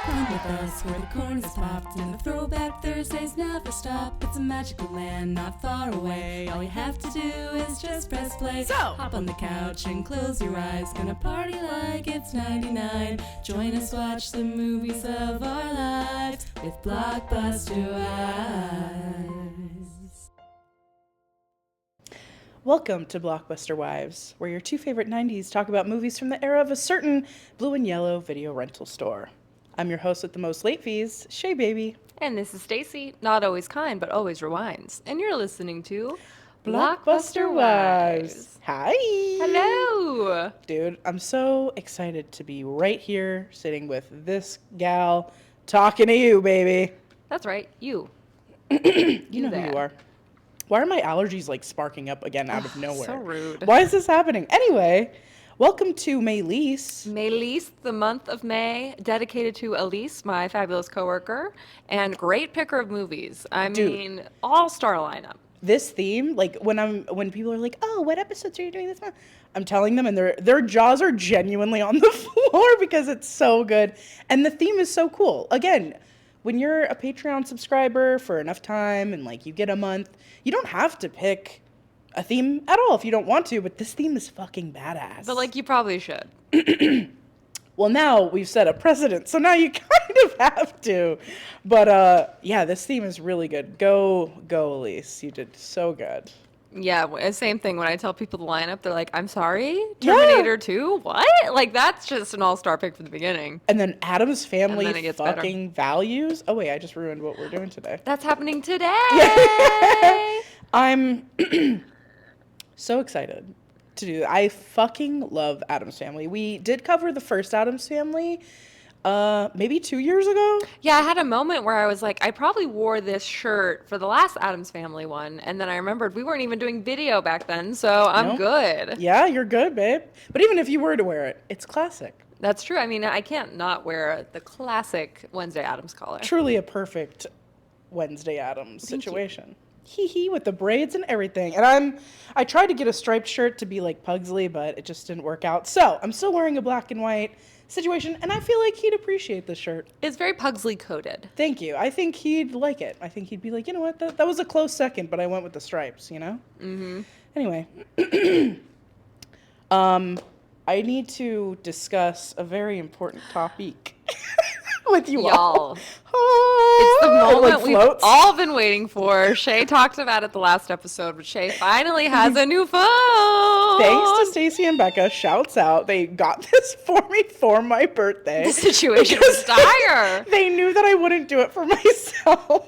Come with us where the corn is popped and the throwback Thursdays never stop. It's a magical land not far away. All you have to do is just press play. So hop on the couch and close your eyes. Gonna party like it's 99. Join us, watch the movies of our lives with Blockbuster Wives. Welcome to Blockbuster Wives, where your two favorite 90s talk about movies from the era of a certain blue and yellow video rental store. I'm your host with the most late fees, Shea Baby. And this is Stacy, not always kind, but always rewinds. And you're listening to Blockbuster Wives. Hi. Hello. Dude, I'm so excited to be right here, sitting with this gal, talking to you, baby. That's right, you. You know who you are. Why are my allergies like sparking up again out of nowhere? So rude. Why is this happening? Anyway, welcome to Maylise. Maylise, the month of May, dedicated to Elise, my fabulous coworker, and great picker of movies. I mean, all-star lineup. This theme, like when people are like, "Oh, what episodes are you doing this month?" I'm telling them, and their jaws are genuinely on the floor because it's so good, and the theme is so cool. Again, when you're a Patreon subscriber for enough time and like you get a month, you don't have to pick a theme at all if you don't want to, but this theme is fucking badass. But like you probably should. Well, now we've set a precedent, so now you kind of have to. But yeah, this theme is really good. Go Elise. You did so good. Yeah, same thing. When I tell people the lineup, they're like, I'm sorry? Terminator 2? What? Like, that's just an all-star pick from the beginning. And then Addams Family fucking better. Values. Oh, wait, I just ruined what we're doing today. That's happening today! I'm so excited to do that. I fucking love Addams Family. We did cover the first Addams Family maybe 2 years ago. Yeah, I had a moment where I was like, I probably wore this shirt for the last Addams Family one, and then I remembered we weren't even doing video back then, so I'm good. Yeah, you're good, babe. But even if you were to wear it, it's classic. That's true. I mean, I can't not wear the classic Wednesday Addams collar. Truly a perfect Wednesday Addams Thank situation. Hee with the braids and everything. And I tried to get a striped shirt to be like Pugsley, but it just didn't work out. So I'm still wearing a black and white situation, and I feel like he'd appreciate this shirt. It's very Pugsley coded. Thank you. I think he'd like it. I think he'd be like, you know what, that was a close second, but I went with the stripes, you know? Mm-hmm. Anyway. I need to discuss a very important topic with you all. It's the moment we've floats. all been waiting for. Shay talked about it the last episode, but Shay finally has a new phone. Thanks to Stacy and Becca. Shouts out. They got this for me for my birthday. The situation was dire. They knew that I wouldn't do it for myself.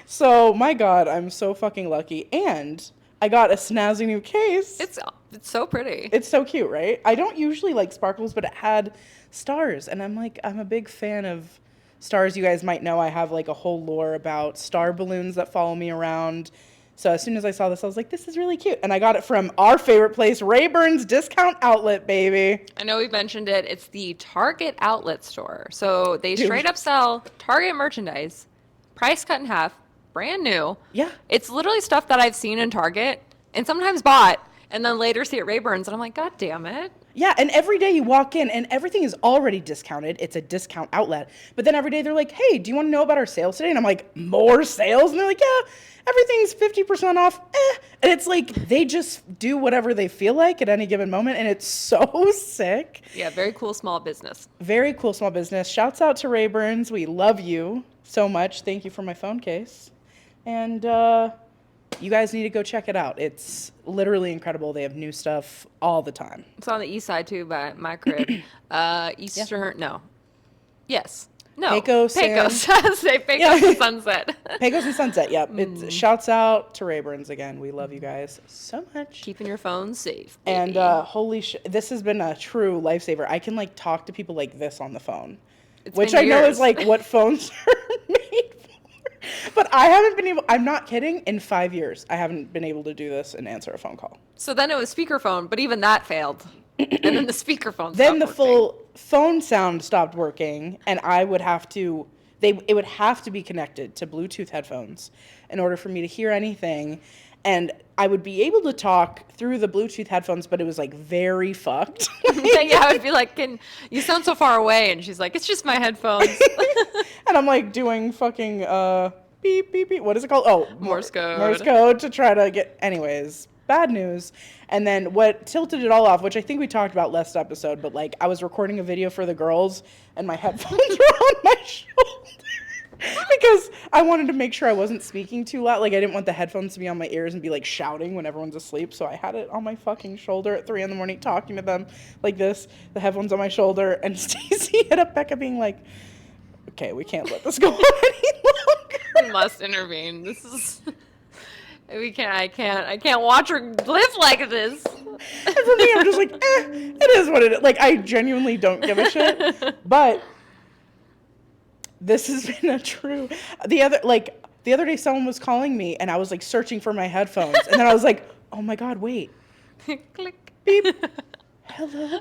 So, my God, I'm so fucking lucky. And I got a snazzy new case. It's so pretty. It's so cute, right? I don't usually like sparkles, but it had stars. And I'm a big fan of stars. You guys might know I have like a whole lore about star balloons that follow me around. So as soon as I saw this, I was like, this is really cute. And I got it from our favorite place, Rayburn's Discount Outlet, baby. I know we've mentioned it. It's the Target outlet store. So they straight up sell Target merchandise, price cut in half, brand new. Yeah. It's literally stuff that I've seen in Target and sometimes bought and then later see at Rayburn's and I'm like, God damn it. Yeah, and every day you walk in and everything is already discounted. It's a discount outlet. But then every day they're like, hey, do you want to know about our sales today? And I'm like, more sales? And they're like, yeah, everything's 50% off. And it's like they just do whatever they feel like at any given moment. And it's so sick. Yeah, very cool small business. Very cool small business. Shouts out to Rayburn's. We love you so much. Thank you for my phone case. And you guys need to go check it out. It's literally incredible. They have new stuff all the time. It's on the east side, too, by my crib. Eastern, no. Yes. No. Pecos. Say Pecos and Sunset. Pecos and Sunset, yep. It's shouts out to Rayburn's again. We love you guys so much. Keeping your phone safe, baby. And holy shit, this has been a true lifesaver. I can like talk to people like this on the phone. Which I know is like what phones are made for. But I haven't been able, I'm not kidding, in 5 years, I haven't been able to do this and answer a phone call. So then it was speakerphone, but even that failed. And then the speakerphone Then the working. full phone sound stopped working, and I would have to, it would have to be connected to Bluetooth headphones in order for me to hear anything. And I would be able to talk through the Bluetooth headphones, but it was like very fucked. Yeah, I would be like, you sound so far away. And she's like, it's just my headphones. And I'm like doing fucking beep, beep, beep. What is it called? Oh, Morse code. Morse code to try to get, anyways, bad news. And then what tilted it all off, which I think we talked about last episode, but like I was recording a video for the girls and my headphones were on my shoulder. Because I wanted to make sure I wasn't speaking too loud. Like, I didn't want the headphones to be on my ears and be, like, shouting when everyone's asleep. So I had it on my fucking shoulder at 3 a.m, talking to them like this. The headphones on my shoulder. And Stacy hit up Becca being like, okay, we can't let this go on any longer. We must intervene. This is... I can't watch her live like this. And for me, I'm just like, it is what it is. Like, I genuinely don't give a shit. But... this has been a true. The other day, someone was calling me, and I was like searching for my headphones, and then I was like, "Oh my god, wait!" Click. Beep. Hello.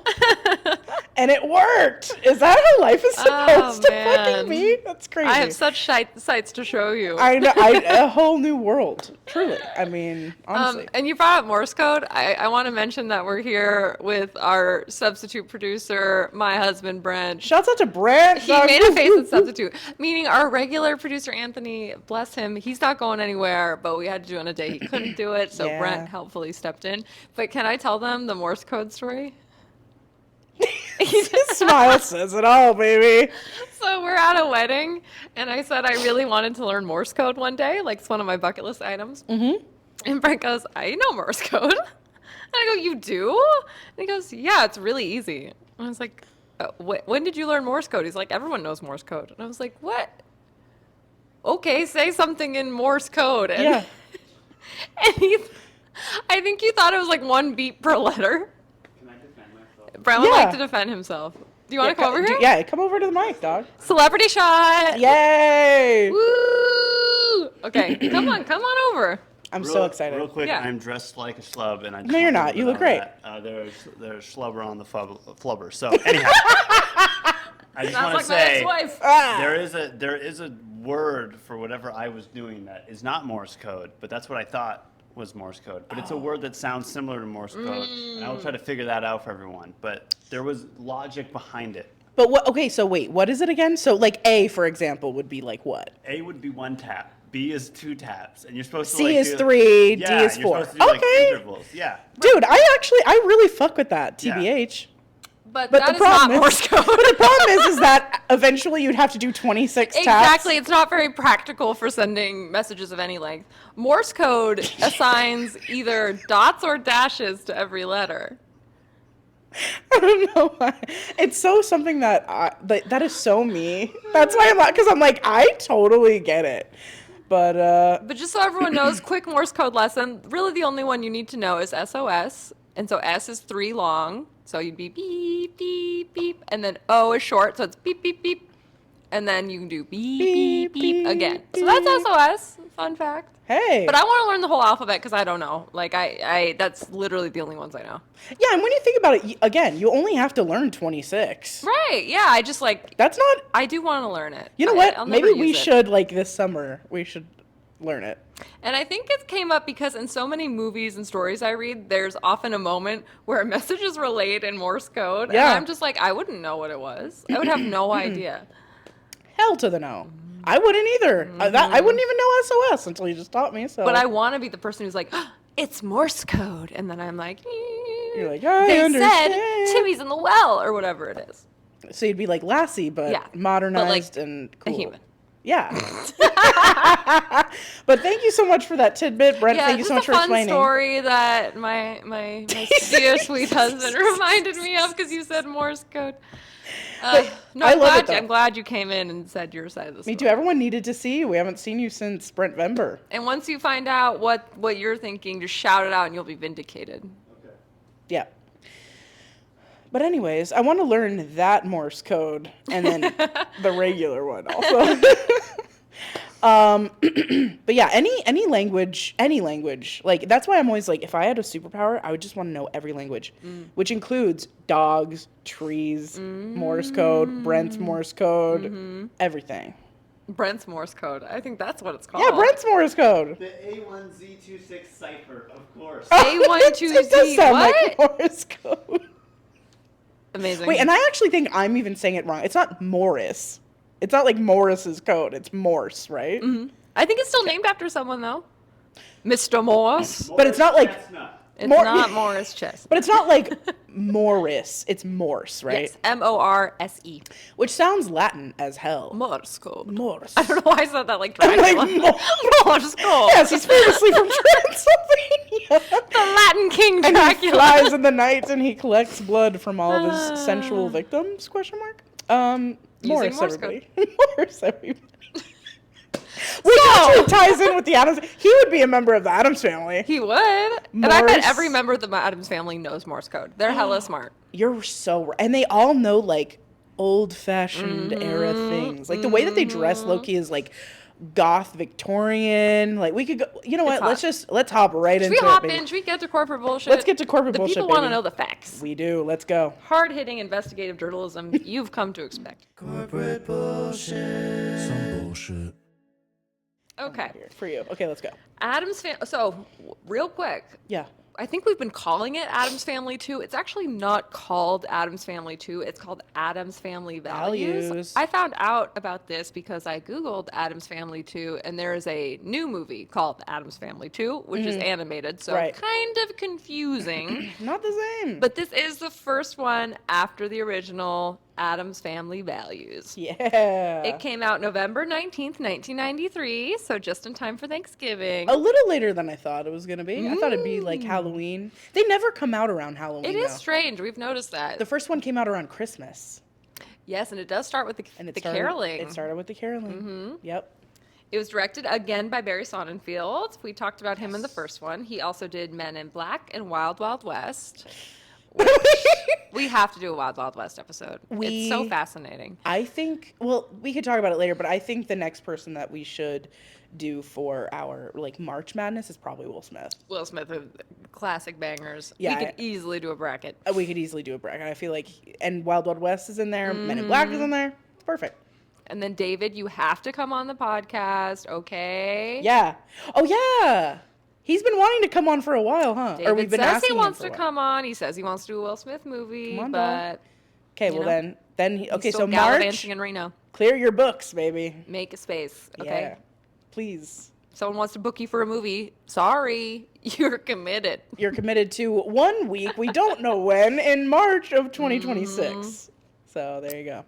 And it worked. Is that how life is supposed to fucking be? That's crazy. I have such sights to show you. I know. A whole new world. Truly. I mean, honestly. And you brought up Morse code. I want to mention that we're here with our substitute producer, my husband, Brent. Shouts out to Brent. He made a face at substitute, meaning our regular producer, Anthony, bless him, he's not going anywhere, but we had to do it on a day he couldn't do it, so Yeah. Brent helpfully stepped in. But can I tell them the Morse code story? His smile says it all, baby. So we're at a wedding, and I said I really wanted to learn Morse code one day. Like, it's one of my bucket list items. Mm-hmm. And Brent goes, I know Morse code. And I go, you do? And he goes, yeah, it's really easy. And I was like, when did you learn Morse code? He's like, everyone knows Morse code. And I was like, what? Okay, say something in Morse code. And, Yeah. and I think he thought it was like one beat per letter. Brent would Yeah. like to defend himself. Do you want to come over here? Yeah, come over to the mic, dog. Celebrity shot. Yay! Woo! Okay, come on over. I'm so excited. Real quick, Yeah. I'm dressed like a schlub, and I No, you're not. You look great. There's schlubber on the flubber. So anyhow, I just Sounds want to like my say ex-wife. there is a word for whatever I was doing that is not Morse code, but that's what I thought was Morse code. But it's a word that sounds similar to Morse code, and I will try to figure that out for everyone. But there was logic behind it. But what? Okay, so wait, what is it again? So like A, for example, would be like what? A would be 1 tap. B is 2 taps, and you're supposed to C like is do, 3, D yeah, is you're 4. supposed to do, like, Okay. intervals. Yeah. Dude, I really fuck with that, TBH. But But that the is not problem is, Morse code. but the problem is that eventually you'd have to do 26 taps. Exactly. It's not very practical for sending messages of any length. Morse code assigns either dots or dashes to every letter. I don't know why. It's so something that that is so me. That's why I'm not, because I'm like, I totally get it. But But just so everyone knows, quick Morse code lesson. Really, the only one you need to know is SOS. And so S is 3 long. So you'd be beep, beep, beep. And then O is short. So it's beep, beep, beep. And then you can do beep, beep, beep again. So that's SOS. Fun fact. hey. But I want to learn the whole alphabet because I don't know. Like, I that's literally the only ones I know. Yeah, and when you think about it, again, you only have to learn 26. Right. Yeah. I just like, That's not, I do want to learn it. you know I'll what? never Maybe we use it. should, like this summer, we should learn it. And I think it came up because in so many movies and stories I read, there's often a moment where a message is relayed in Morse code. Yeah. And I'm just like, I wouldn't know what it was. I would have no idea. Hell to the no. I wouldn't either. I wouldn't even know SOS until you just taught me. So, But I want to be the person who's like, it's Morse code. And then I'm like, you're like, I they understand. said Timmy's in the well or whatever it is. So you'd be like Lassie, but Yeah, modernized but, like, and cool. A human. Yeah. But thank you so much for that tidbit, Brent. Thank you so much for this is a fun explaining. story that my dear sweet husband reminded me of because you said Morse code. No, I love it, though. I'm glad you came in and said your side of the story. Me too. Everyone needed to see you. We haven't seen you since Brent Vember. And once you find out what you're thinking, just shout it out and you'll be vindicated. Yeah. But anyways, I want to learn that Morse code and then the regular one also. But yeah, any language, like that's why I'm always like, if I had a superpower, I would just want to know every language, which includes dogs, trees, Morse code, Brent's Morse code, everything. Brent's Morse code. I think that's what it's called. Yeah, Brent's Morse code. The A1Z26 cipher, of course. A12Z. It does sound What? like Morse code. Amazing. Wait, and I actually think I'm even saying it wrong. It's not Morris. It's not like Morris's code. It's Morse, right? I think it's still named after someone though. Mr. Morse. But it's not like Chestnut. It's Mor- not Morris Chess. But it's not like Morris. It's Morse, right? Yes, Morse. Which sounds Latin as hell. Morse code. Morse. I don't know why I said that like I'm Dracula. like, Morse code. Yes, he's famously from Transylvania. The Latin King And he Dracula. flies in the night and he collects blood from all of his sensual victims? Question mark. Morse, Morse everybody. Morse, everybody. Which actually ties in with the Addams. He would be a member of the Addams family. He would. And I bet Morse. every member of the Addams family knows Morse code. They're hella smart. You're so right. And they all know like old-fashioned era things. Like the way that they dress, Loki, is like goth Victorian. Like we could go. You know what? hot. Let's hop right Should into we hop it, baby. in? Should we get to corporate bullshit? Let's get to corporate bullshit, The people want to baby. know the facts. We do. Let's go. Hard-hitting investigative journalism you've come to expect. Corporate bullshit. Some bullshit. Okay. Here, for you. Okay, let's go. Addams Family. So, real quick, Yeah. I think we've been calling it Addams Family 2. It's actually not called Addams Family 2. It's called Addams Family Values. I found out about this because I Googled Addams Family 2, and there is a new movie called Addams Family 2, which is animated, so Right. kind of confusing. Not the same. But this is the first one after the original Addams Family Values. Yeah. It came out November 19th, 1993, so just in time for Thanksgiving. A little later than I thought it was going to be. I thought it'd be like Halloween. They never come out around Halloween. It is though. strange. We've noticed that. The first one came out around Christmas. Yes, and it does start with the Started, caroling. It started with the caroling. Yep. It was directed again by Barry Sonnenfeld. We talked about him in the first one. He also did Men in Black and Wild Wild West. Which we have to do a Wild Wild West episode. It's so fascinating. I think, well, we could talk about it later, but I think the next person that we should do for our like March Madness is probably Will Smith. Will Smith, classic bangers. Yeah, We could easily do a bracket. We could easily do a bracket. I feel like, and Wild Wild West is in there. Men in Black is in there. It's perfect. And then David, you have to come on the podcast, okay? Yeah. Oh yeah. He's been wanting to come on for a while, huh? David Or we've been says asking he him wants for to a while. come on. He says he wants to do a Will Smith movie, Come on, but dog. Okay, you well know, then he, okay, he's so still March, gallivanting in Reno. clear your books, baby. Make a space, okay? Yeah. Please. Someone wants to book you for a movie. Sorry, you're committed. You're committed to 1 week, we don't know when, in March of 2026. So there you go.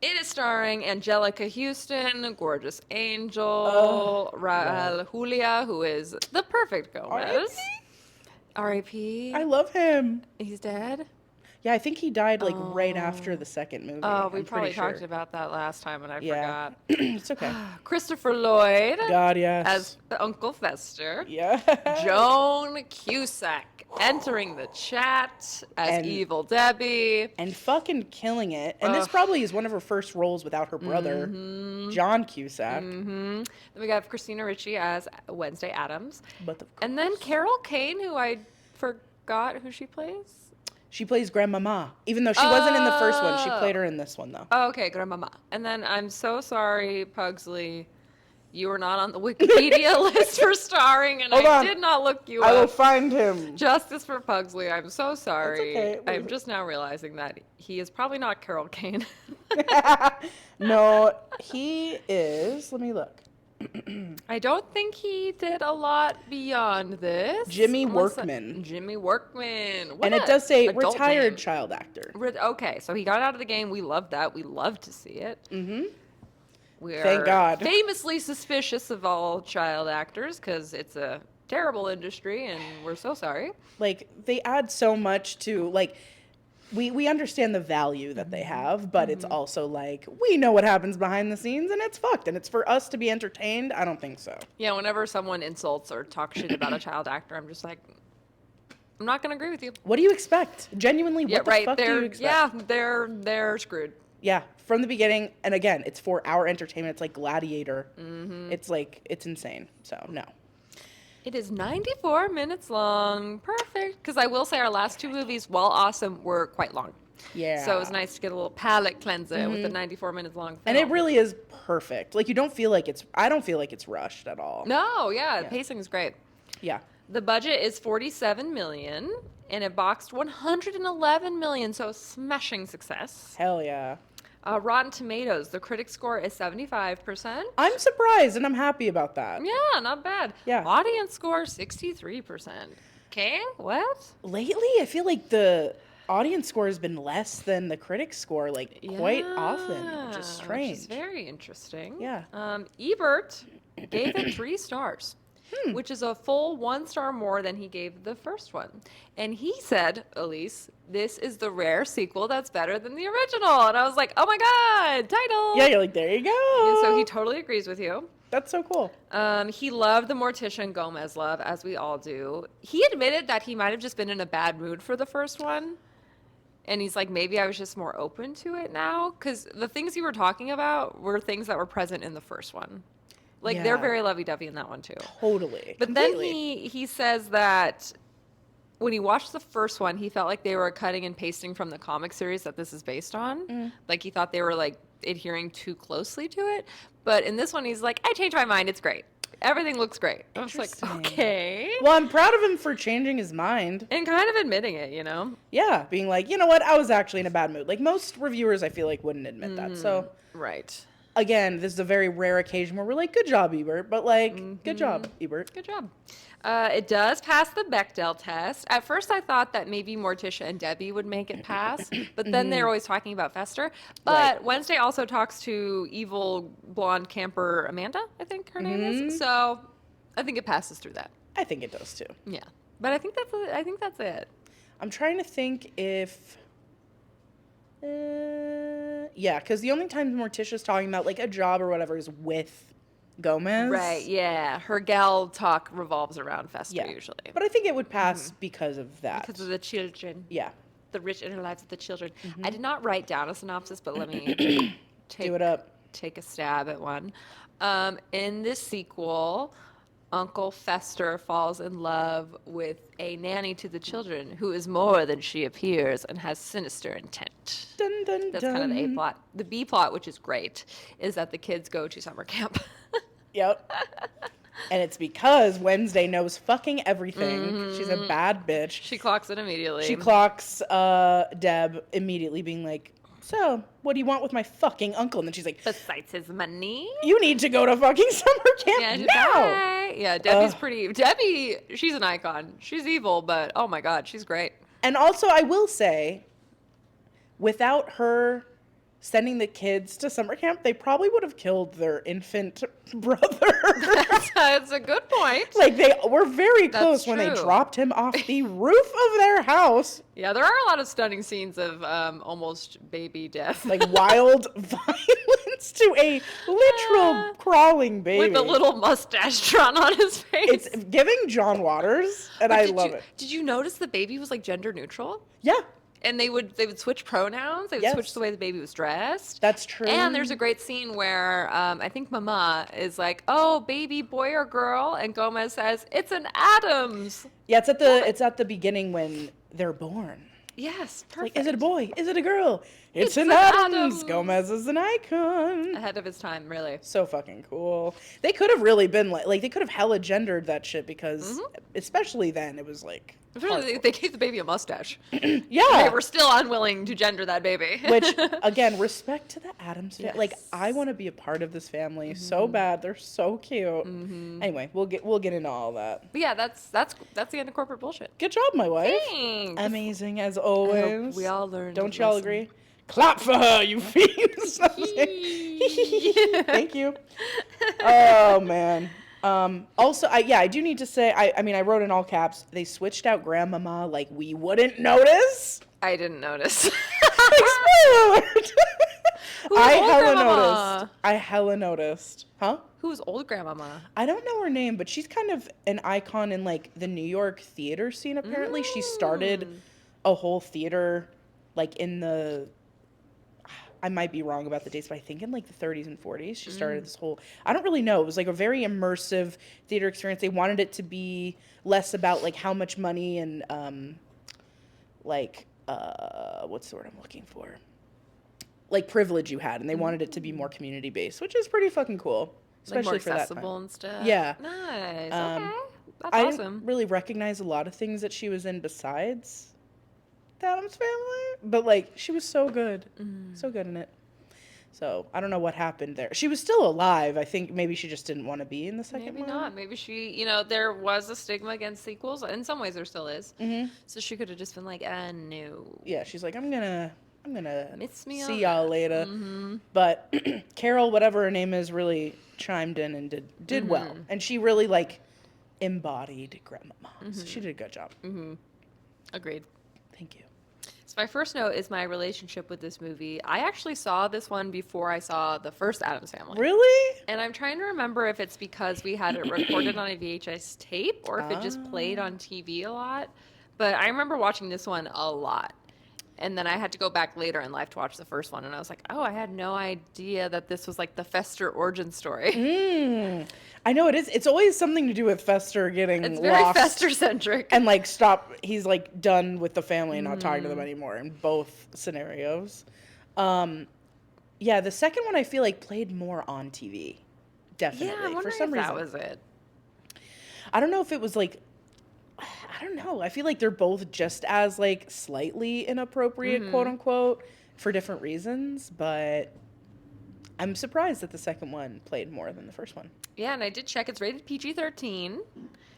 It is starring Angelica Houston, Gorgeous Angel, Raul Julia, who is the perfect Gomez. R.I.P. I love him. He's dead. Yeah, I think he died like right after the second movie. Oh, we I'm probably pretty sure. talked about that last time and I Yeah. forgot. It's okay. Christopher Lloyd God, yes. as Uncle Fester. Yeah. Joan Cusack entering the chat as And- Evil Debbie. And fucking killing it. And this probably is one of her first roles without her brother, John Cusack. Then we got Christina Ricci as Wednesday Addams. But And then Carol Kane, who I forgot who she plays. she plays Grandmama. Even though she wasn't in the first one, she played her in this one, though. Oh, okay, Grandmama. And then I'm so sorry, Pugsley. You were not on the Wikipedia list for starring, and Hold I on. did not look you I will up. find him. Justice for Pugsley. I'm so sorry. okay. I'm just now realizing that he is probably not Carol Kane. No, he is. Let me look. I don't think he did a lot beyond this. Jimmy Unless Workman. Jimmy Workman. What And it a does say adult retired name. child actor. Okay, so he got out of the game. We love that. We love to see it. Mm-hmm. We're Thank God. famously suspicious of all child actors because it's a terrible industry, and we're so sorry. Like, they add so much to, like, we understand the value that they have, but it's also like, we know what happens behind the scenes, and it's fucked. And it's for us to be entertained? I don't think so. Yeah, whenever someone insults or talks shit about a child actor, I'm just like, I'm not going to agree with you. What do you expect? Genuinely, what the fuck do you expect? Yeah, they're screwed. Yeah, from the beginning. And again, it's for our entertainment. It's like Gladiator. It's like, it's insane. So, no. It is 94 minutes long. Perfect. Because I will say our last two movies, while awesome, were quite long. Yeah. So it was nice to get a little palate cleanser with the 94 minutes long film. And it really is perfect. Like, you don't feel like I don't feel like it's rushed at all. No, yeah, the pacing is great. Yeah. The budget is $47 million, and it boxed $111 million, so smashing success. Hell yeah. Rotten Tomatoes, the critic score is 75%. I'm surprised, and I'm happy about that. Yeah, not bad. Yeah. Audience score, 63%. Okay, what? Lately, I feel like the audience score has been less than the critic score, like, quite often, which is strange. Which is very interesting. Yeah. Ebert gave it 3 stars. Which is a full 1 star more than he gave the first one. And he said, Elise, this is the rare sequel that's better than the original. And I was like, oh my God, title. Yeah, you're like, there you go. And so he totally agrees with you. That's so cool. He loved the Morticia Gomez love, as we all do. He admitted that he might have just been in a bad mood for the first one. And he's like, maybe I was just more open to it now. Because the things you were talking about were things that were present in the first one. Like, they're Yeah. very lovey-dovey in that one, too. Totally. But Completely. then he says that when he watched the first one, he felt like they were cutting and pasting from the comic series that this is based on. Like, he thought they were, like, adhering too closely to it. But in this one, he's like, I changed my mind. It's great. Everything looks great. I was like, Interesting. okay. Well, I'm proud of him for changing his mind. And kind of admitting it, you know? Yeah, being like, you know what, I was actually in a bad mood. Like, most reviewers, I feel like, wouldn't admit that. So, Right. again, this is a very rare occasion where we're like, good job, Ebert. But, like, good job, Ebert. Good job. It does pass the Bechdel test. At first, I thought that maybe Morticia and Debbie would make it pass, but then they're always talking about Fester. But Right. Wednesday also talks to evil blonde camper Amanda, I think her name is. So I think it passes through that. I think it does, too. Yeah, but I think that's it. I'm trying to think if... yeah, because the only time Morticia's talking about, like, a job or whatever is with Gomez. Right? Yeah, her gal talk revolves around Fester Yeah. usually But I think it would pass because of that. because of the children. Yeah. The rich inner lives of the children. I did not write down a synopsis, but let me Do it up. take a stab at one. In this sequel, Uncle Fester falls in love with a nanny to the children who is more than she appears and has sinister intent. Dun, dun, That's dun. kind of the A plot. The B plot, which is great, is that the kids go to summer camp. Yep. And it's because Wednesday knows fucking everything. She's a bad bitch. She clocks it immediately. She clocks Deb immediately being like, so, what do you want with my fucking uncle? And then she's like, Besides his money. you need to go to fucking summer camp Yeah, now. bye. Yeah, Debbie's pretty. Debbie, she's an icon. She's evil, but oh my God, she's great. And also, I will say, without her sending the kids to summer camp, they probably would have killed their infant brother. That's a good point. Like, they were very close That's when they true. dropped him off the roof of their house. Yeah, there are a lot of stunning scenes of almost baby death. Like, wild violence to a literal crawling baby. with a little mustache drawn on his face. It's giving John Waters, and I love it. Did you notice the baby was like gender neutral? Yeah, And they would switch pronouns. They would Yes. switch the way the baby was dressed. that's true. And there's a great scene where I think Mama is like, "Oh, baby, boy or girl?" And Gomez says, "It's an Addams." Yeah, it's at the beginning when they're born. Yes, Like, perfect. is it a boy? Is it a girl? It's an an Addams. Addams. Gomez is an icon. Ahead of his time, really. So fucking cool. They could have really been like they could have hella gendered that shit because especially then it was like Especially they gave the baby a mustache. yeah. They were still unwilling to gender that baby. Which again, respect to the Addams family. Like Yes. I want to be a part of this family so bad. They're so cute. Anyway, we'll get into all that. But yeah, that's the end of corporate bullshit. Good job, my wife. Thanks. Amazing as I always. hope we all learned. Don't a y'all lesson. agree? Clap for her, you fiends. Thank you. Oh man. Also, I do need to say, I mean, I wrote in all caps. They switched out Grandmama like we wouldn't notice. I didn't notice. Like, spoiler alert. Who was old Grandmama? noticed. I hella noticed. Huh? Who's old grandmama? I don't know her name, but she's kind of an icon in like the New York theater scene. Apparently, she started a whole theater, like in the. I might be wrong about the dates, but I think in like the 30s and 40s, she started this whole. I don't really know. It was like a very immersive theater experience. They wanted it to be less about like how much money and like what's the word I'm looking for? Like privilege you had, and they wanted it to be more community based, which is pretty fucking cool, Like more especially for that accessible time. and stuff. Yeah. Nice. Um, Okay. That's I awesome. didn't really recognize a lot of things that she was in besides the Addams Family, but like she was so good, so good in it. So I don't know what happened there. She was still alive. I think maybe she just didn't want to be in the second Maybe one. not. Maybe she, there was a stigma against sequels. In some ways, there still is. So she could have just been like, no. Yeah, she's like, I'm gonna Miss me see on y'all that." later. But Carol, whatever her name is, really chimed in and did well, and she really like embodied Grandmama. So she did a good job. Agreed. Thank you. So my first note is my relationship with this movie. I actually saw this one before I saw the first Addams Family. Really? And I'm trying to remember if it's because we had it recorded on a VHS tape or if it just played on TV a lot. But I remember watching this one a lot. And then I had to go back later in life to watch the first one. And I was like, oh, I had no idea that this was like the Fester origin story. I know it is. It's always something to do with Fester getting It's very lost Fester-centric. and like he's like done with the family and not talking to them anymore in both scenarios. Yeah, the second one I feel like played more on TV. Definitely. Yeah, I'm wondering for some if reason. that was it. I don't know if it was like, I don't know. I feel like they're both just as like slightly inappropriate, quote unquote, for different reasons, but I'm surprised that the second one played more than the first one. Yeah, and I did check. It's rated PG-13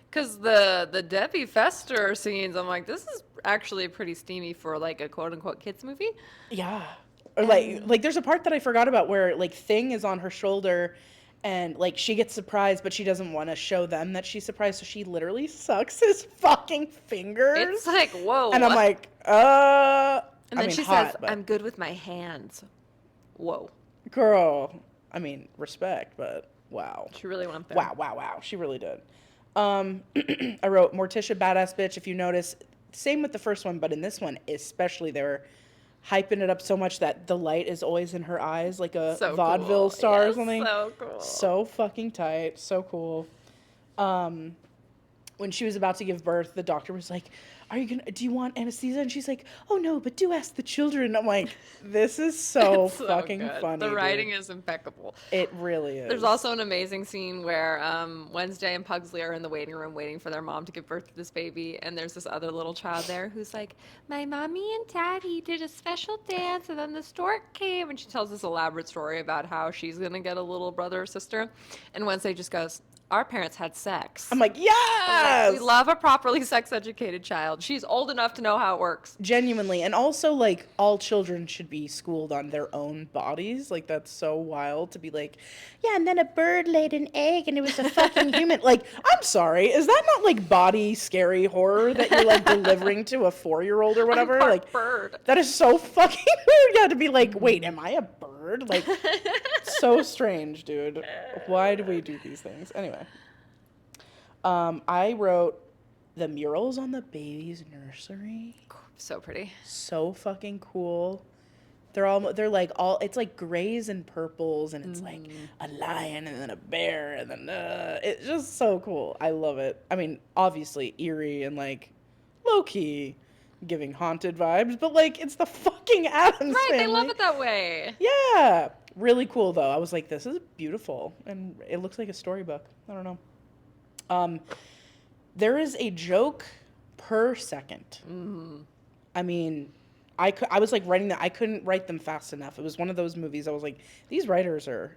because the Debbie Fester scenes, I'm like, this is actually pretty steamy for like a quote-unquote kids movie. Yeah. Or like there's a part that I forgot about where like Thing is on her shoulder and like she gets surprised, but she doesn't want to show them that she's surprised, so she literally sucks his fucking fingers. It's like, whoa. And I'm like, And I then mean, she hot, says, but I'm good with my hands. Whoa. girl, I mean, respect, but wow. She really went there. Wow. She really did. I wrote Morticia badass bitch. If you notice, same with the first one, but in this one especially, they were hyping it up so much that the light is always in her eyes, like a So vaudeville cool. star or Yeah, something. so cool. So fucking tight. So cool. When she was about to give birth, the doctor was like, do you want anesthesia? And she's like, oh no, but do ask the children. I'm like, this is so It's so fucking good. funny. The writing dude. is impeccable. It really is. There's also an amazing scene where Wednesday and Pugsley are in the waiting room waiting for their mom to give birth to this baby, and there's this other little child there who's like, my mommy and daddy did a special dance, and then the stork came, and she tells this elaborate story about how she's going to get a little brother or sister, and Wednesday just goes, our parents had sex. I'm like, yes! We love a properly sex-educated child. She's old enough to know how it works. Genuinely. And also, like, all children should be schooled on their own bodies. Like, that's so wild to be like, yeah, and then a bird laid an egg and it was a fucking human. Like, I'm sorry. Is that not, like, body scary horror that you're, like, delivering to a 4-year-old or whatever? Part Like, bird. that is so fucking weird. Yeah, to be like, wait, am I a bird? Like, so strange, dude. Why do we do these things? Anyway. I wrote the murals on the baby's nursery. So pretty. So fucking cool. They're like all, it's like grays and purples, and it's like a lion and then a bear, and then it's just so cool. I love it. I mean, obviously eerie and like low key giving haunted vibes, but like it's the fucking Addams Right, Family. they love it that way. Yeah, really cool though. I was like, this is beautiful, and it looks like a storybook. I don't know. There is a joke per second. I mean, I was like writing that. I couldn't write them fast enough. It was one of those movies. I was like, these writers are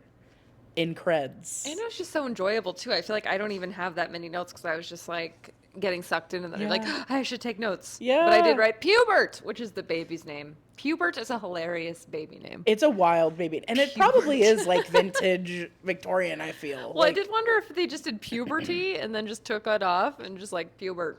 in creds. I know, it's just so enjoyable too. I feel like I don't even have that many notes because I was just like getting sucked in, and then I'm like, I should take notes. Yeah. But I did write Pubert, which is the baby's name. Pubert is a hilarious baby name. It's a wild baby, and it probably is like vintage Victorian. I feel. Well, like, I did wonder if they just did puberty and then just took it off and just like Pubert.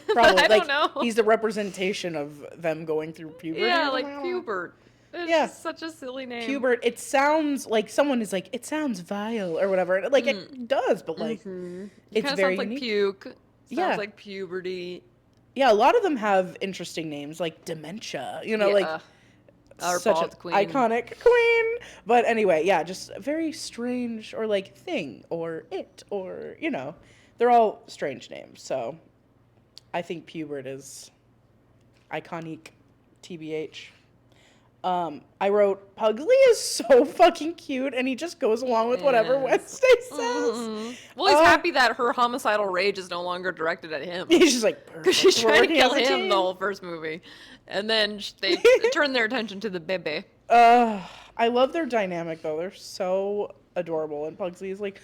probably I like don't know. he's the representation of them going through puberty. Yeah, like Pubert. It's just such a silly name. Pubert. It sounds like someone is like, it sounds vile or whatever. Like it does, but like it's Kind of very sounds like unique. puke. Sounds Yeah. like puberty. Yeah, a lot of them have interesting names like dementia. You know, like Our such an bald queen. iconic queen. But anyway, yeah, just very strange or like thing or it or they're all strange names. So I think Pubert is iconic. TBH. I wrote, Pugsley is so fucking cute, and he just goes along with whatever Wednesday says. Well, he's happy that her homicidal rage is no longer directed at him. He's just like, Because she's "Perfect, we're trying to working kill as a him team." the whole first movie. And then they turn their attention to the bebe. I love their dynamic, though. They're so adorable. And Pugsley is like,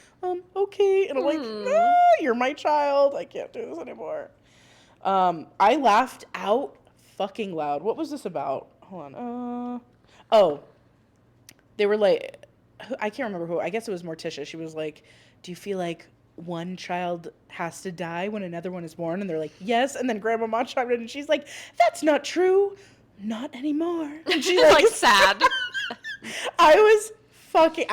okay. And I'm like, no, you're my child. I can't do this anymore. I laughed out fucking loud. What was this about? Hold on. They were like, I can't remember who. I guess it was Morticia. She was like, do you feel like one child has to die when another one is born? And they're like, yes. And then Grandmama chimed in and she's like, that's not true. Not anymore. And she's like sad. I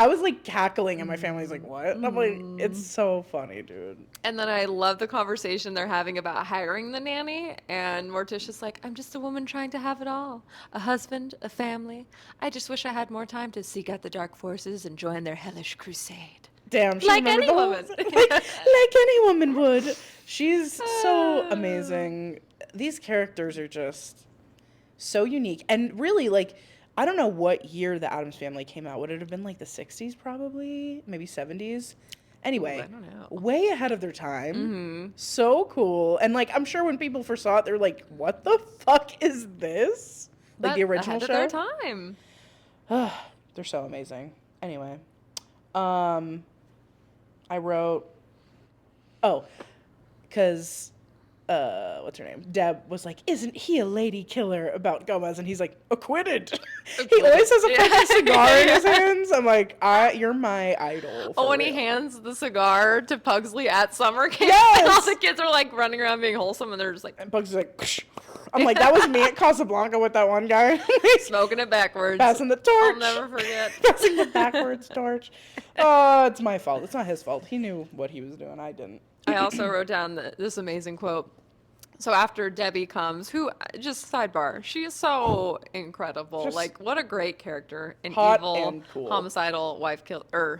was like cackling and my family's like, what? And I'm like, it's so funny, dude. And then I love the conversation they're having about hiring the nanny. And Morticia's like, I'm just a woman trying to have it all. A husband, a family. I just wish I had more time to seek out the dark forces and join their hellish crusade. Damn, she Like remembered any the whole- woman. like any woman would. She's so amazing. These characters are just so unique. And really, like, I don't know what year the Addams Family came out. Would it have been like the 60s probably? Maybe 70s? Anyway, I don't know. way ahead of their time. So cool. And like, I'm sure when people first saw it, they're like, what the fuck is this? Like the original ahead show? of their time. They're so amazing. Anyway, I wrote, because what's her name? Deb was like, isn't he a lady killer about Gomez? And he's like, acquitted. He always has a fucking cigar in his hands. I'm like, you're my idol. Oh, when he real. hands the cigar to Pugsley at summer camp, Yes! and all the kids are like running around being wholesome, and they're just like And Bugs is like, Ksh. I'm like, that was me at Casablanca with that one guy. smoking it backwards. Passing the torch. I'll never forget. Passing the backwards torch. Oh, it's my fault. It's not his fault. He knew what he was doing. I didn't. I also wrote down this amazing quote. So after Debbie comes, who, just sidebar, she is so incredible. Just like, what a great character. An hot evil, and cool. homicidal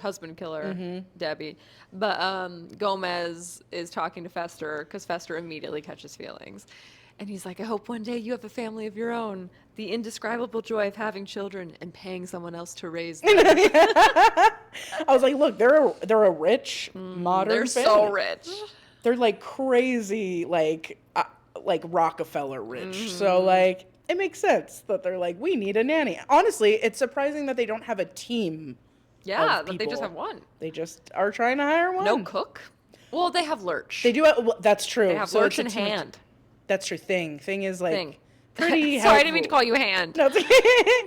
husband killer, Debbie. But Gomez is talking to Fester because Fester immediately catches feelings. And he's like, I hope one day you have a family of your own. The indescribable joy of having children and paying someone else to raise them. I was like, look, they're a rich, modern They're family. so rich. They're like crazy, like Rockefeller rich. So like, it makes sense that they're like, we need a nanny. Honestly, it's surprising that they don't have a team. Yeah, of that they just people. have one. They just are trying to hire one. No cook? Well, they have Lurch. They do. Well, that's true. They have So Lurch it's a in team of- hand. That's your thing. Thing is like Thing. pretty. Sorry, I didn't mean to call you Hand. No,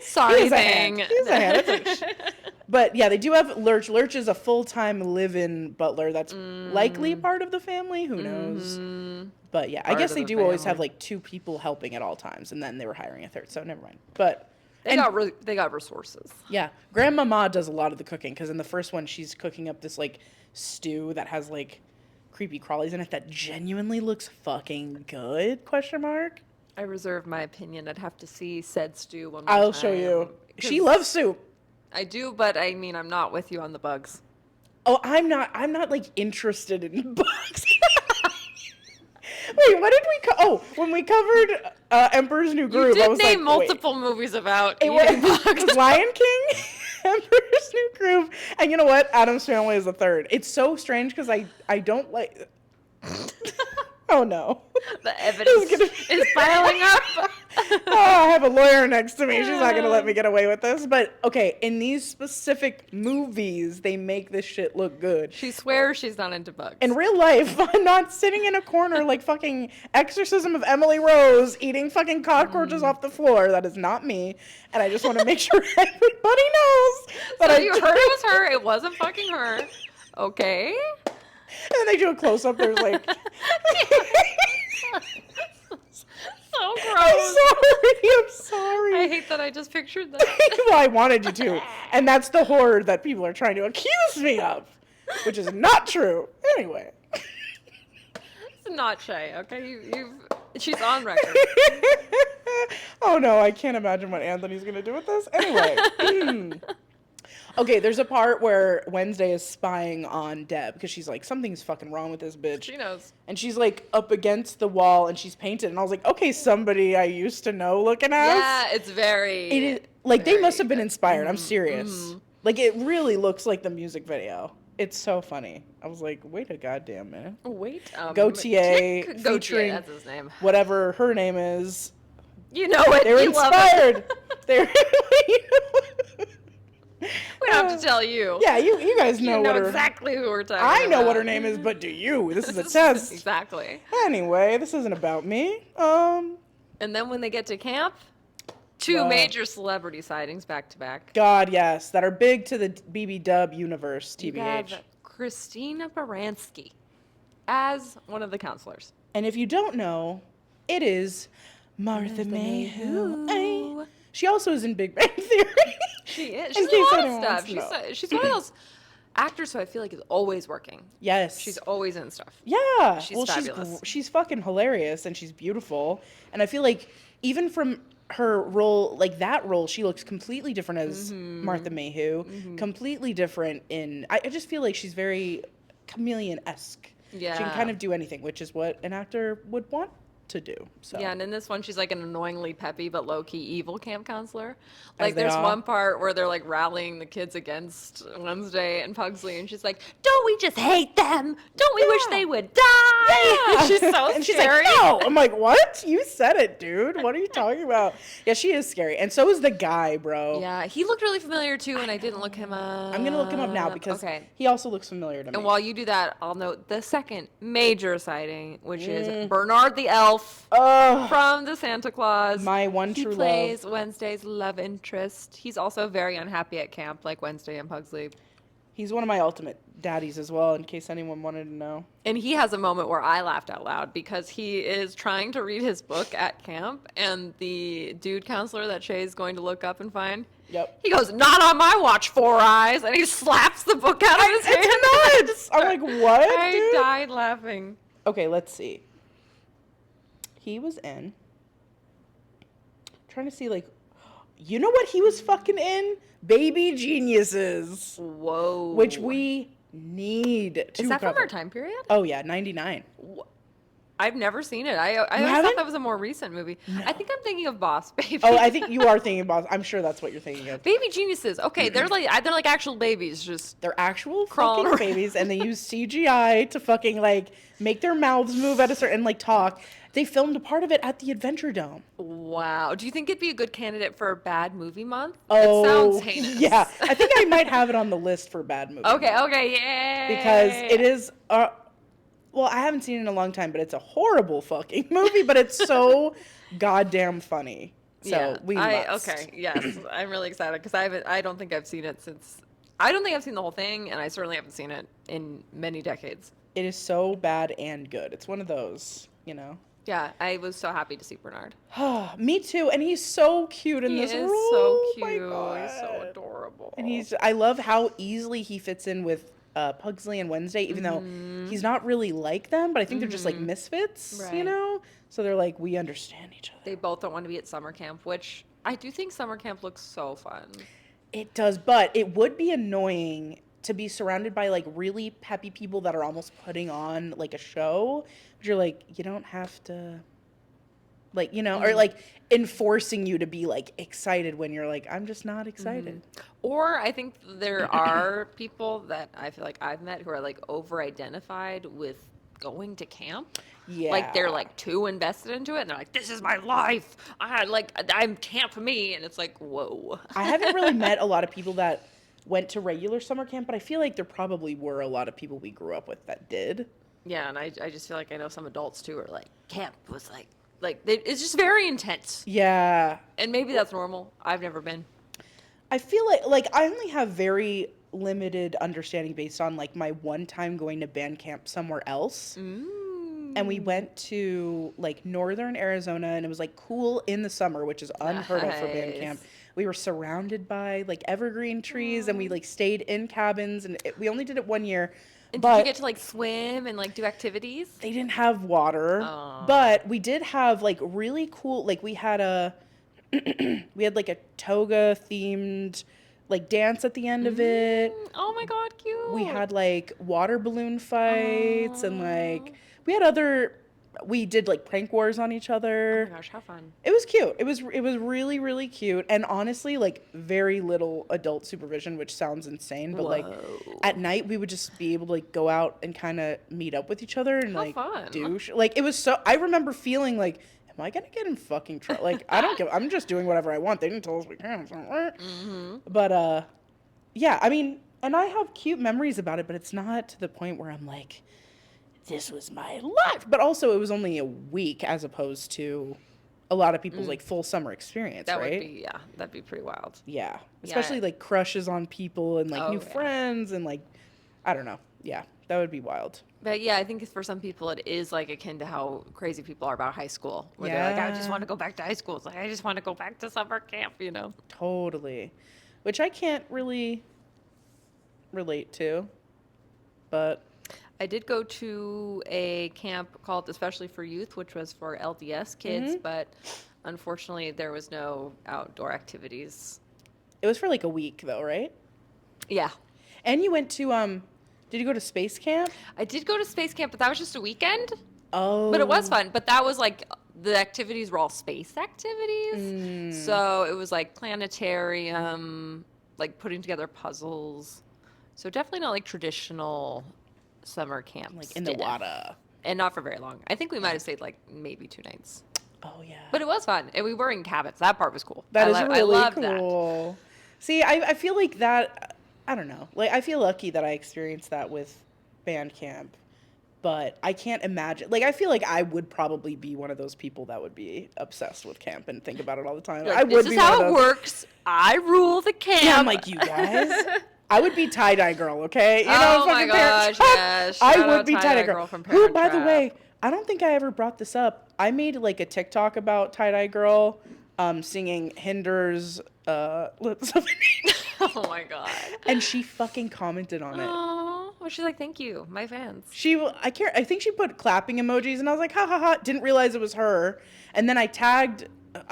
Sorry, he's a Thing. hand. He's a hand. It's like, but yeah, they do have Lurch. Lurch is a full-time live-in butler. That's likely part of the family. Who knows? But yeah, I Part guess of they the do always have family. like two people helping at all times, and then they were hiring a third. So never mind. But They got resources. yeah, Grandmama does a lot of the cooking because in the first one she's cooking up this like stew that has like creepy crawlies in it that genuinely looks fucking good? Question mark. I reserve my opinion. I'd have to see said stew one more I'll time. show you. She 'Cause loves soup. I do, but I mean, I'm not with you on the bugs. Oh, I'm not like interested in bugs. Wait, what did we when we covered Emperor's New You Groove, I did was name like, wait. multiple movies about It eating was bugs. Lion King, Emperor's New Groove, and you know what? Addams Family is the third. It's so strange because I don't like. Oh no. The evidence is piling up. Oh, I have a lawyer next to me. She's not going to let me get away with this. But, okay, in these specific movies, they make this shit look good. She swears she's not into bugs. In real life, I'm not sitting in a corner like fucking Exorcism of Emily Rose eating fucking cockroaches off the floor. That is not me. And I just want to make sure everybody knows that So I you heard it was her. It wasn't fucking her. Okay. And they do a close-up. There's like... So gross. I'm sorry. I hate that I just pictured that. Well, I wanted you to. And that's the horror that people are trying to accuse me of, which is not true. Anyway. It's not Shay, okay? She's on record. Oh, no, I can't imagine what Anthony's going to do with this. Anyway. Okay, there's a part where Wednesday is spying on Deb because she's like, something's fucking wrong with this bitch. She knows. And she's like up against the wall and she's painted. And I was like, okay, somebody I used to know looking at. Yeah, it's very. It is like they very must have been good. inspired. I'm serious. Like it really looks like the music video. It's so funny. I was like, wait a goddamn minute. Wait. Gautier Gautier, featuring that's his name. whatever her name is. You know it. They were you love inspired. it. They were. We don't have to tell you. Yeah, you guys know, You know what her. exactly who we're talking about. I know what her name is, but do you? This is a test. Exactly. Anyway, this isn't about me. And then when they get to camp, two major celebrity sightings back to back. God, yes, that are big to the BB Dub universe, You TBH. have Christina Baranski as one of the counselors. And if you don't know, it is Martha Mayhew. Ay. She also is in Big Bang Theory. She is. In She's case in a lot anyone of wants stuff. to know. She's one of those actors who I feel like is always working. Yes. She's always in stuff. Yeah. She's fabulous. She's fucking hilarious and she's beautiful. And I feel like even from her role, like that role, she looks completely different as Martha Mayhew. Completely different in. I just feel like she's very chameleon-esque. Yeah. She can kind of do anything, which is what an actor would want to do. So. Yeah, and in this one, she's like an annoyingly peppy but low-key evil camp counselor. Like, they there's are. one part where they're like rallying the kids against Wednesday and Pugsley, and she's like, "Don't we just hate them? Don't we wish they would die?" Yeah. She's so And she's scary. like, no. I'm like, what? You said it, dude. What are you talking about? Yeah, she is scary. And so is the guy, bro. Yeah, he looked really familiar too, and I didn't look him up. I'm going to look him up now because he also looks familiar to me. And while you do that, I'll note the second major sighting, which is Bernard the Elf Oh, from the Santa Claus. my one He true love. plays Wednesday's love interest. He's also very unhappy at camp, like Wednesday and Pugsley. He's one of my ultimate daddies as well, in case anyone wanted to know. And he has a moment where I laughed out loud because he is trying to read his book at camp, and the dude counselor that Shay's going to look up and find, Yep. he goes, "Not on my watch, Four Eyes," and he slaps the book out of his hand. It's nuts. I'm like, what, I dude? died laughing. Okay, let's see. He was in. Trying to see, like, you know what he was fucking in? Baby Geniuses, Whoa. which we need to Is that cover. from our time period? Oh yeah, 99. I've never seen it. I always haven't? thought that was a more recent movie. I think I'm thinking of Boss Baby. Oh, I think you are thinking about. I'm sure that's what you're thinking of. Baby Geniuses. Okay, they're like actual babies. Just They're actual Crawling fucking around. babies, and they use CGI to fucking like make their mouths move at a certain like talk. They filmed a part of it at the Adventure Dome. wow. Do you think it'd be a good candidate for Bad Movie Month? Oh, it sounds heinous. yeah. I think I might have it on the list for bad movie. Okay, yeah. Because it is. Well, I haven't seen it in a long time, but it's a horrible fucking movie. But it's so goddamn funny. So we must. Okay, yes, I'm really excited because I don't think I've seen it since. I don't think I've seen the whole thing, and I certainly haven't seen it in many decades. It is so bad and good. It's one of those, you know. Yeah, I was so happy to see Bernard. Me too, and he's so cute in He this is role. so My cute. He's so God. adorable. And I love how easily he fits in with Pugsley and Wednesday, even though he's not really like them, but I think they're just like misfits, you Right. know? So they're like, we understand each other. They both don't want to be at summer camp, which I do think summer camp looks so fun. It does, but it would be annoying to be surrounded by like really peppy people that are almost putting on like a show. But you're like, you don't have to, like, you know, or like enforcing you to be like excited when you're like, I'm just not excited. Or I think there are people that I feel like I've met who are like over-identified with going to camp. Yeah. Like they're like too invested into it and they're like, this is my life. I'm camp for me. And it's like, whoa. I haven't really met a lot of people that went to regular summer camp, but I feel like there probably were a lot of people we grew up with that did. Yeah, and I just feel like I know some adults too are like, camp was it's just very intense. Yeah. And maybe that's normal. I've never been. I feel like I only have very limited understanding based on like my one time going to band camp somewhere else. And we went to like northern Arizona and it was like cool in the summer, which is unheard of for band Nice. camp. We were surrounded by like evergreen trees and we like stayed in cabins and we only did it one year. And but did you get to like swim and like do activities? they didn't have water, but we did have like really cool, like we had like a toga themed like dance at the end of it. Oh my God, cute. We had like water balloon fights and like we did like prank wars on each other. Oh my gosh, how fun. It was cute. It was really, really cute. And honestly, like very little adult supervision, which sounds insane. But like at night we would just be able to like go out and kind of meet up with each other and How like fun. like it was so, I remember feeling like, am I going to get in fucking trouble? Like, I don't give, I'm just doing whatever I want. They didn't tell us we can't. But yeah, I mean, and I have cute memories about it, but it's not to the point where I'm like, this was my life. But also, it was only a week as opposed to a lot of people's like full summer experience, That right? would be, yeah, that'd be pretty wild. Yeah, especially like crushes on people and like new friends and like, I don't know. Yeah, that would be wild. But yeah, I think for some people it is like akin to how crazy people are about high school, where they're like, I just want to go back to high school. It's like, I just want to go back to summer camp, you know? Totally. Which I can't really relate to, but I did go to a camp called Especially for Youth, which was for LDS kids, but unfortunately there was no outdoor activities. it was for like a week though, right? Yeah. And you went to did you go to space camp? I did go to space camp, but that was just a weekend. Oh. But it was fun. But that was like, the activities were all space activities. So it was like planetarium, like putting together puzzles. So definitely not like traditional summer camp. Like in the water. And not for very long. I think we might have stayed like maybe 2 nights. Oh yeah. But it was fun. And we were in cabins. That part was cool. That is I really loved cool. See, I feel like that, I don't know. Like, I feel lucky that I experienced that with band camp, but I can't imagine. Like, I feel like I would probably be one of those people that would be obsessed with camp and think about it all the time. Like, I would this be is how one of it those. works. I rule the camp. Yeah, I'm like, you guys. I would be tie-dye girl, okay? You know, Oh fucking my Parent gosh, Trap. yes. I Shout would out be tie-dye tie-dye girl girl. from Who, Parent by the Trap. way, I don't think I ever brought this up. I made like a TikTok about tie-dye girl singing Hinder's Lips of an Angel. Oh my God. And she fucking commented on it. Oh, well, she's like, thank you, my fans. I think she put clapping emojis and I was like, ha ha ha, didn't realize it was her. And then I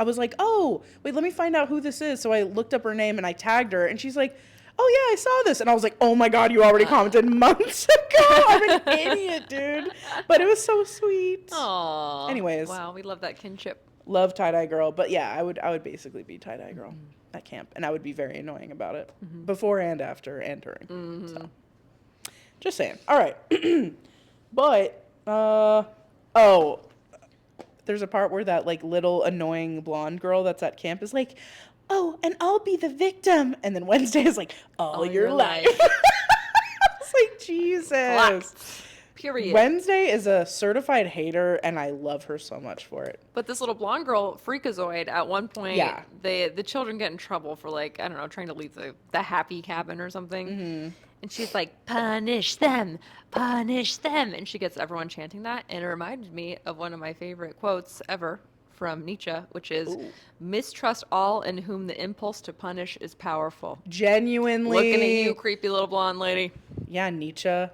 was like, oh, wait, let me find out who this is. So I looked up her name and I tagged her and she's like, oh yeah, I saw this. And I was like, oh my God, you already commented months ago. I'm an idiot, dude. But it was so sweet. Aww. Anyways. Wow, we love that kinship. Love tie-dye girl. But yeah, I would basically be tie-dye girl at camp. And I would be very annoying about it. Before and after and during. So. Just saying. All right. But, there's a part where that like little annoying blonde girl that's at camp is like, oh, and I'll be the victim. And then Wednesday is like, all your life. It's like, Jesus. Relax. Period. Wednesday is a certified hater, and I love her so much for it. But this little blonde girl, Freakazoid, at one point, Yeah. the children get in trouble for like, I don't know, trying to leave the happy cabin or something. And she's like, punish them, punish them. And she gets everyone chanting that. And it reminded me of one of my favorite quotes ever from Nietzsche, which is, mistrust all in whom the impulse to punish is powerful. Genuinely. Looking at you, creepy little blonde lady. Yeah, Nietzsche.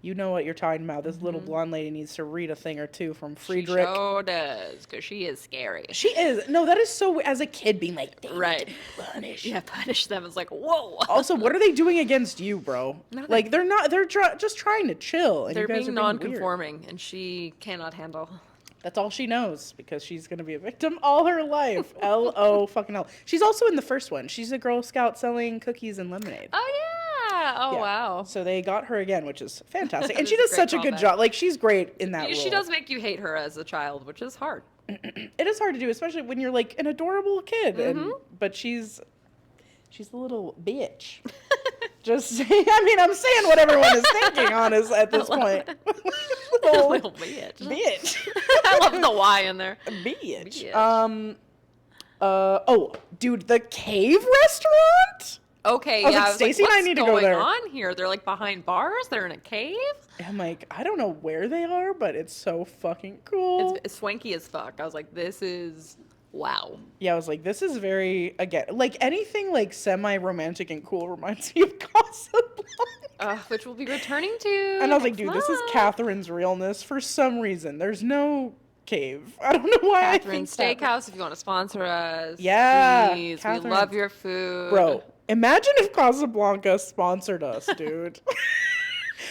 You know what you're talking about. This little blonde lady needs to read a thing or two from Friedrich. She sure does, because she is scary. She is. No, that is so, as a kid, being like, they Right. need to be punished. Yeah, punish them. It's like, whoa. Also, what are they doing against you, bro? Nothing. Like, they're not, they're just trying to chill. And They're you guys being are weird. non-conforming, and she cannot handle. That's all she knows, because she's going to be a victim all her life. L-O fucking L. She's also in the first one. She's a Girl Scout selling cookies and lemonade. Oh, yeah. Oh, Yeah. wow. So they got her again, which is fantastic. And That she is a does great such a good callback. job. Like, she's great in that role. She does make you hate her as a child, which is hard. It is hard to do, especially when you're, like, an adorable kid. But she's a little bitch. Just, I mean, I'm saying what everyone is thinking, honest, at this point. Little bitch. Bitch. I love the Y in there. Bitch. Bitch. Oh, dude, the cave restaurant? Okay, I was yeah. like, I was like, Stacy and I what's need to go going there. on here? They're like behind bars. They're in a cave. I'm like, I don't know where they are, but it's so fucking cool. It's swanky as fuck. I was like, this is wow. Yeah, I was like, this is very, again, like anything like semi-romantic and cool reminds me of Casablanca. Which we'll be returning to. And I was like, next dude, this is month. Catherine's realness for some reason. There's no cave. I don't know why Catherine's I think that. Steakhouse, if you want to sponsor us. Yeah, Please. We Catherine's. love your food. Bro, Imagine if Casablanca sponsored us, dude.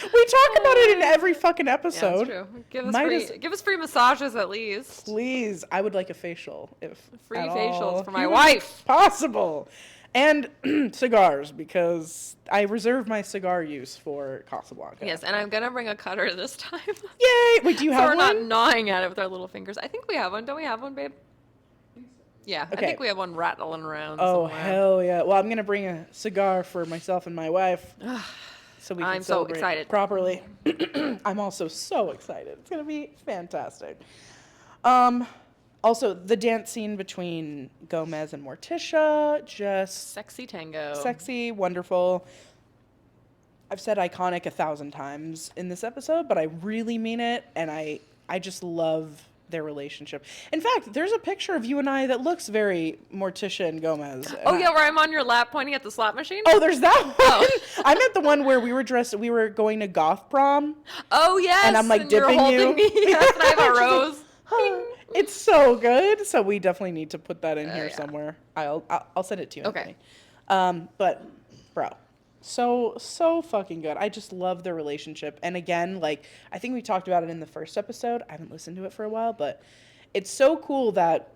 We talk about it in every fucking episode. Yeah, that's true. Give us free massages at least. Please, I would like a facial if Free at facials all for my humanly wife. possible. And cigars, because I reserve my cigar use for Casablanca. Yes, and I'm gonna bring a cutter this time. Yay! Wait, do you So have we're one? not gnawing at it with our little fingers. I think we have one. Don't we have one, babe? Yeah, I Okay. think we have one rattling around Oh, somewhere. hell yeah. Well, I'm going to bring a cigar for myself and my wife so we can I'm so celebrate excited. properly. I'm also so excited. It's going to be fantastic. Also, the dance scene between Gomez and Morticia, just Sexy tango. sexy, wonderful. I've said iconic 1,000 times in this episode, but I really mean it, and I just love their relationship. In fact, there's a picture of you and I that looks very Morticia and Gomez. Oh yeah, where I'm on your lap pointing at the slot machine. Oh, there's that one. I meant the one where we were going to goth prom. Oh yes. And I'm, like, you're dipping holding you. me. Yes, and I have a She's like, rose. It's so good. So we definitely need to put that in here yeah. somewhere. I'll send it to you. Okay. Anthony. But bro, so fucking good. I just love their relationship. And again, like I think we talked about it in the first episode. I haven't listened to it for a while, but it's so cool that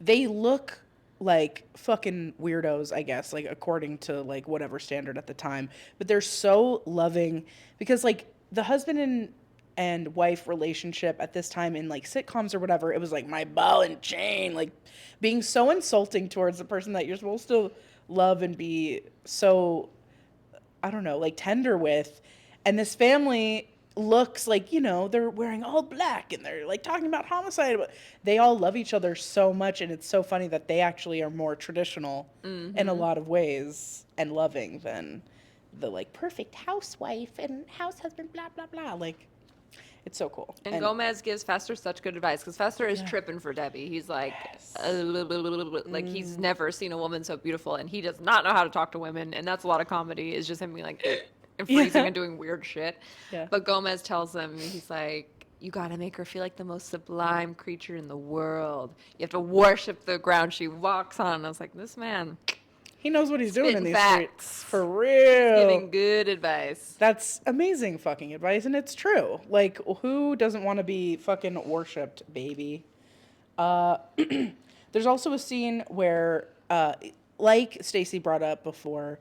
they look like fucking weirdos, I guess, like according to like whatever standard at the time. But they're so loving because like the husband and wife relationship at this time in like sitcoms or whatever, it was like my ball and chain, like being so insulting towards the person that you're supposed to love and be so, I don't know, like tender with. And this family looks like, you know, they're wearing all black and they're like talking about homicide, but they all love each other so much. And it's so funny that they actually are more traditional in a lot of ways and loving than the like perfect housewife and house husband, blah, blah, blah. Like, it's so cool. And Gomez gives Fester such good advice because Fester is tripping for Debbie. He's like, like he's never seen a woman so beautiful, and he does not know how to talk to women, and that's a lot of comedy. Is just him being like and freezing and doing weird shit. Yeah. But Gomez tells him, he's like, you gotta make her feel like the most sublime creature in the world. You have to worship the ground she walks on. And I was like, this man. He knows what he's doing in Spitting these facts. streets. For real. Giving good advice. That's amazing fucking advice, and it's true. Like, who doesn't want to be fucking worshipped, baby? There's also a scene where, like Stacy brought up before,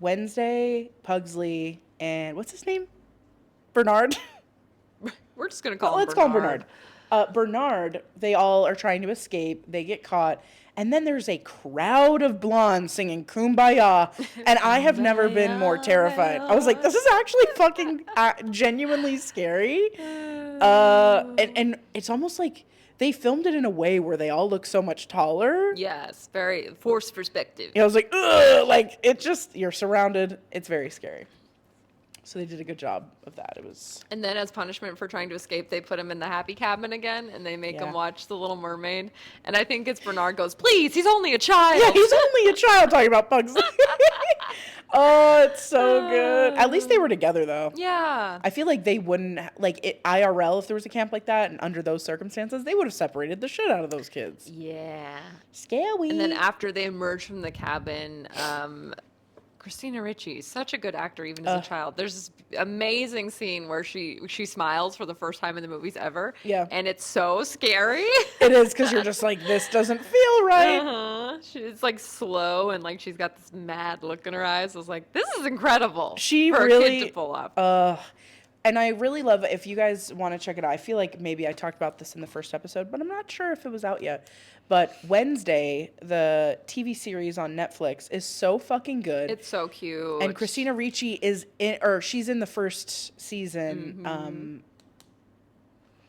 Wednesday, Pugsley, and what's his name? Bernard? We're just gonna call him Let's call him Bernard. Bernard, they all are trying to escape. They get caught. And then there's a crowd of blondes singing Kumbaya. And I have never been more terrified. I was like, this is actually fucking genuinely scary. And it's almost like they filmed it in a way where they all look so much taller. Yes, very forced perspective. I was like, ugh, like it just, you're surrounded. It's very scary. So they did a good job of that. It was. And then as punishment for trying to escape, they put him in the happy cabin again, and they make him watch The Little Mermaid. And I think it's Bernard goes, please, he's only a child. Yeah, he's only a child talking about Bugs. Oh, it's so good. At least they were together, though. Yeah. I feel like they wouldn't, IRL, if there was a camp like that, and under those circumstances, they would have separated the shit out of those kids. Yeah. Scary. And then after they emerge from the cabin, Christina Ricci, such a good actor even as a child. There's this amazing scene where she smiles for the first time in the movies ever. Yeah. And it's so scary. It is, because you're just like, this doesn't feel right. It's like slow and like she's got this mad look in her eyes. I was like, this is incredible. She for really, a kid to pull off. And I really love it. If you guys want to check it out, I feel like maybe I talked about this in the first episode, but I'm not sure if it was out yet. But Wednesday, the TV series on Netflix, is so fucking good. It's so cute. And Christina Ricci she's in the first season.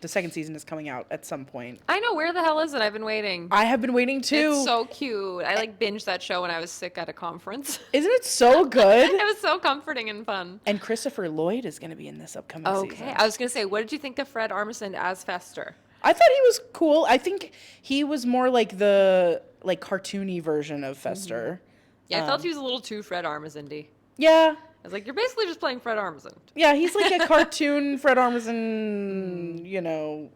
The second season is coming out at some point. I know, where the hell is it? I've been waiting. I have been waiting too. It's so cute. I binged that show when I was sick at a conference. Isn't it so good? It was so comforting and fun. And Christopher Lloyd is going to be in this upcoming season. Okay. I was going to say, what did you think of Fred Armisen as Fester? I thought he was cool. I think he was more like the cartoony version of Fester. Yeah, I felt he was a little too Fred Armisen-y. Yeah. I was like, you're basically just playing Fred Armisen. Yeah, he's like a cartoon Fred Armisen, you know.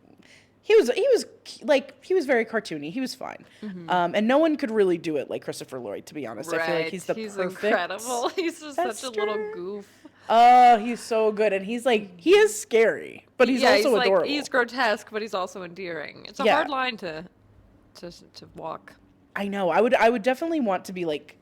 he was very cartoony. He was fine. And no one could really do it like Christopher Lloyd, to be honest. I feel like he's the perfect. Incredible. He's just such a little goof. Oh, he's so good. And he is scary, but he's also adorable. He's grotesque, but he's also endearing. It's a hard line to walk. I know. I would definitely want to be like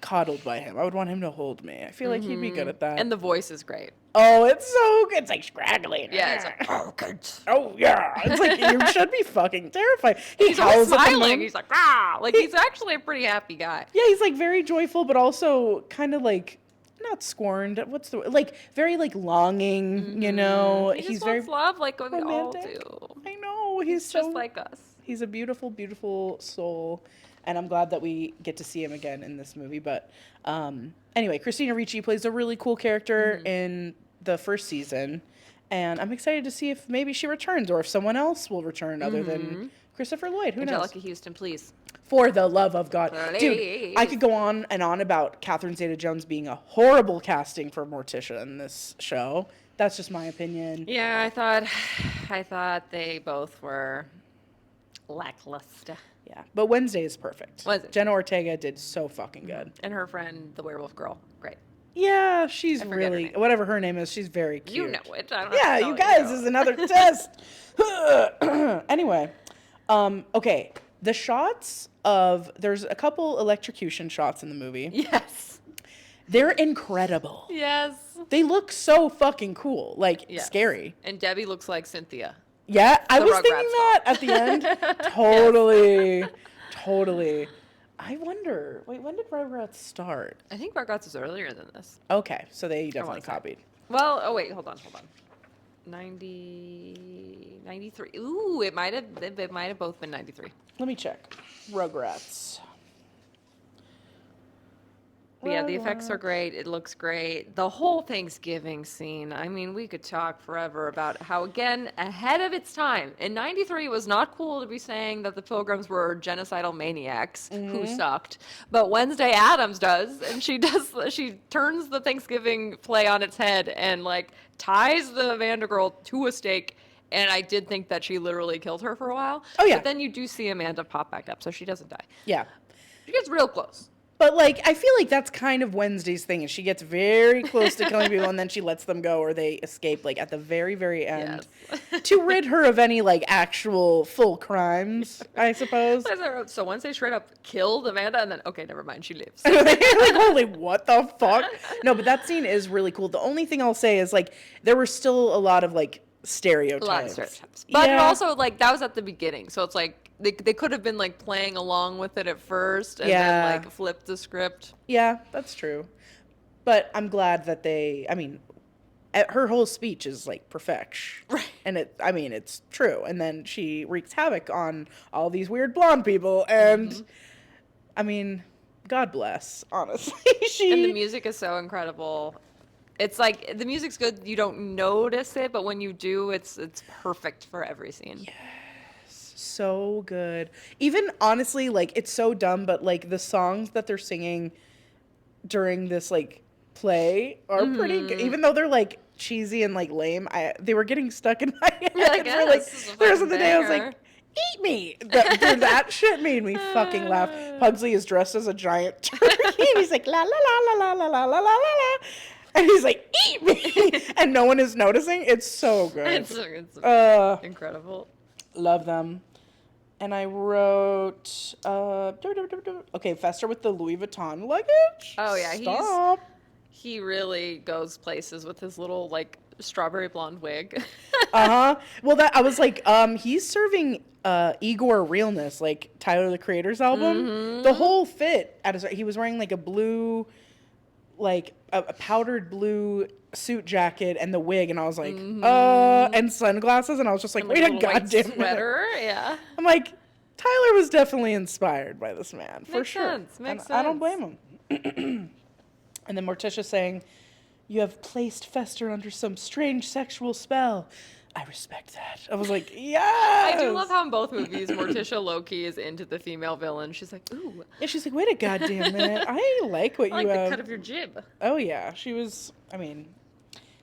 coddled by him. I would want him to hold me. I feel like he'd be good at that. And the voice is great. Oh, it's so good. It's like scraggly. Yeah, it's like, oh, good. Oh, yeah. It's like, you should be fucking terrified. He's always smiling. He's like, ah. Like, he's actually a pretty happy guy. Yeah, he's like very joyful, but also kind of like, not scorned. What's the word? Like, very like longing, you know? He just wants love like we all romantic. do. I know. He's just like us. He's a beautiful, beautiful soul. And I'm glad that we get to see him again in this movie. But anyway, Christina Ricci plays a really cool character in the first season. And I'm excited to see if maybe she returns or if someone else will return other than Christopher Lloyd. Who knows? Angelica Houston, please. For the love of God. Please. Dude, I could go on and on about Catherine Zeta-Jones being a horrible casting for Morticia in this show. That's just my opinion. Yeah, I thought they both were lackluster. Yeah, but Wednesday is perfect. Was it? Jenna Ortega did so fucking good. And her friend, the werewolf girl, great. Yeah, she's forget really, her name. whatever her name is, she's very cute. You know it. I don't Yeah, have to you tell guys, is another test. Anyway, okay, the shots there's a couple electrocution shots in the movie. Yes. They're incredible. Yes. They look so fucking cool, like Yes. scary. And Debbie looks like Cynthia. Yeah, I was Rugrats thinking that at the end. Totally. I wonder, wait, when did Rugrats start? I think Rugrats is earlier than this. Okay, so they definitely one sec. copied. Well, oh wait, hold on. 93. Ooh, it might have both been 93. Let me check. Rugrats. But yeah, the effects are great. It looks great. The whole Thanksgiving scene. I mean, we could talk forever about how, again, ahead of its time. In 93, it was not cool to be saying that the Pilgrims were genocidal maniacs who sucked. But Wednesday Addams does, and she turns the Thanksgiving play on its head and, like, ties the Vandergirl to a stake. And I did think that she literally killed her for a while. Oh, yeah. But then you do see Amanda pop back up, so she doesn't die. Yeah. She gets real close. But, like, I feel like that's kind of Wednesday's thing, is she gets very close to killing people and then she lets them go or they escape, like, at the very, very end. Yes. To rid her of any, like, actual full crimes, I suppose. So Wednesday straight up killed Amanda and then, okay, never mind, she lives. Like, holy, what the fuck? No, but that scene is really cool. The only thing I'll say is, like, there were still a lot of, like, stereotypes. A lot of stereotypes. But Yeah. it also, like, that was at the beginning. So it's like, they could have been, like, playing along with it at first and Yeah. then, like, flip the script. Yeah, that's true. But I'm glad that her whole speech is, like, perfection. Right. And it's true. And then she wreaks havoc on all these weird blonde people. And, I mean, God bless, honestly. And the music is so incredible. It's like, the music's good, you don't notice it, but when you do, it's perfect for every scene. Yeah. So good. Even honestly, like, it's so dumb, but like the songs that they're singing during this like play are pretty good. Even though they're like cheesy and like lame, they were getting stuck in my head. Like, For, like, the rest of the day I was banger. like, eat me. That shit made me fucking laugh. Pugsley is dressed as a giant turkey and he's like la la la la la la la la la la. And he's like, eat me. And no one is noticing. It's so good. It's incredible. Love them. And I wrote, okay, Fester with the Louis Vuitton luggage. Oh, yeah. Stop. He really goes places with his little, like, strawberry blonde wig. Well, I was like, he's serving Igor realness, like Tyler the Creator's album. The whole fit, he was wearing like a blue, like a powdered blue suit jacket and the wig, and I was like, and sunglasses, and I was just like, wait a goddamn sweater, minute. yeah. I'm like, Tyler was definitely inspired by this man, for Makes sure. sense, makes And I don't sense. blame him. And then Morticia saying, you have placed Fester under some strange sexual spell. I respect that. I was like, yes! I do love how in both movies, Morticia low-key is into the female villain. She's like, ooh. Yeah, she's like, wait a goddamn minute. I like what I you like have. the cut of your jib. Oh, yeah. She was,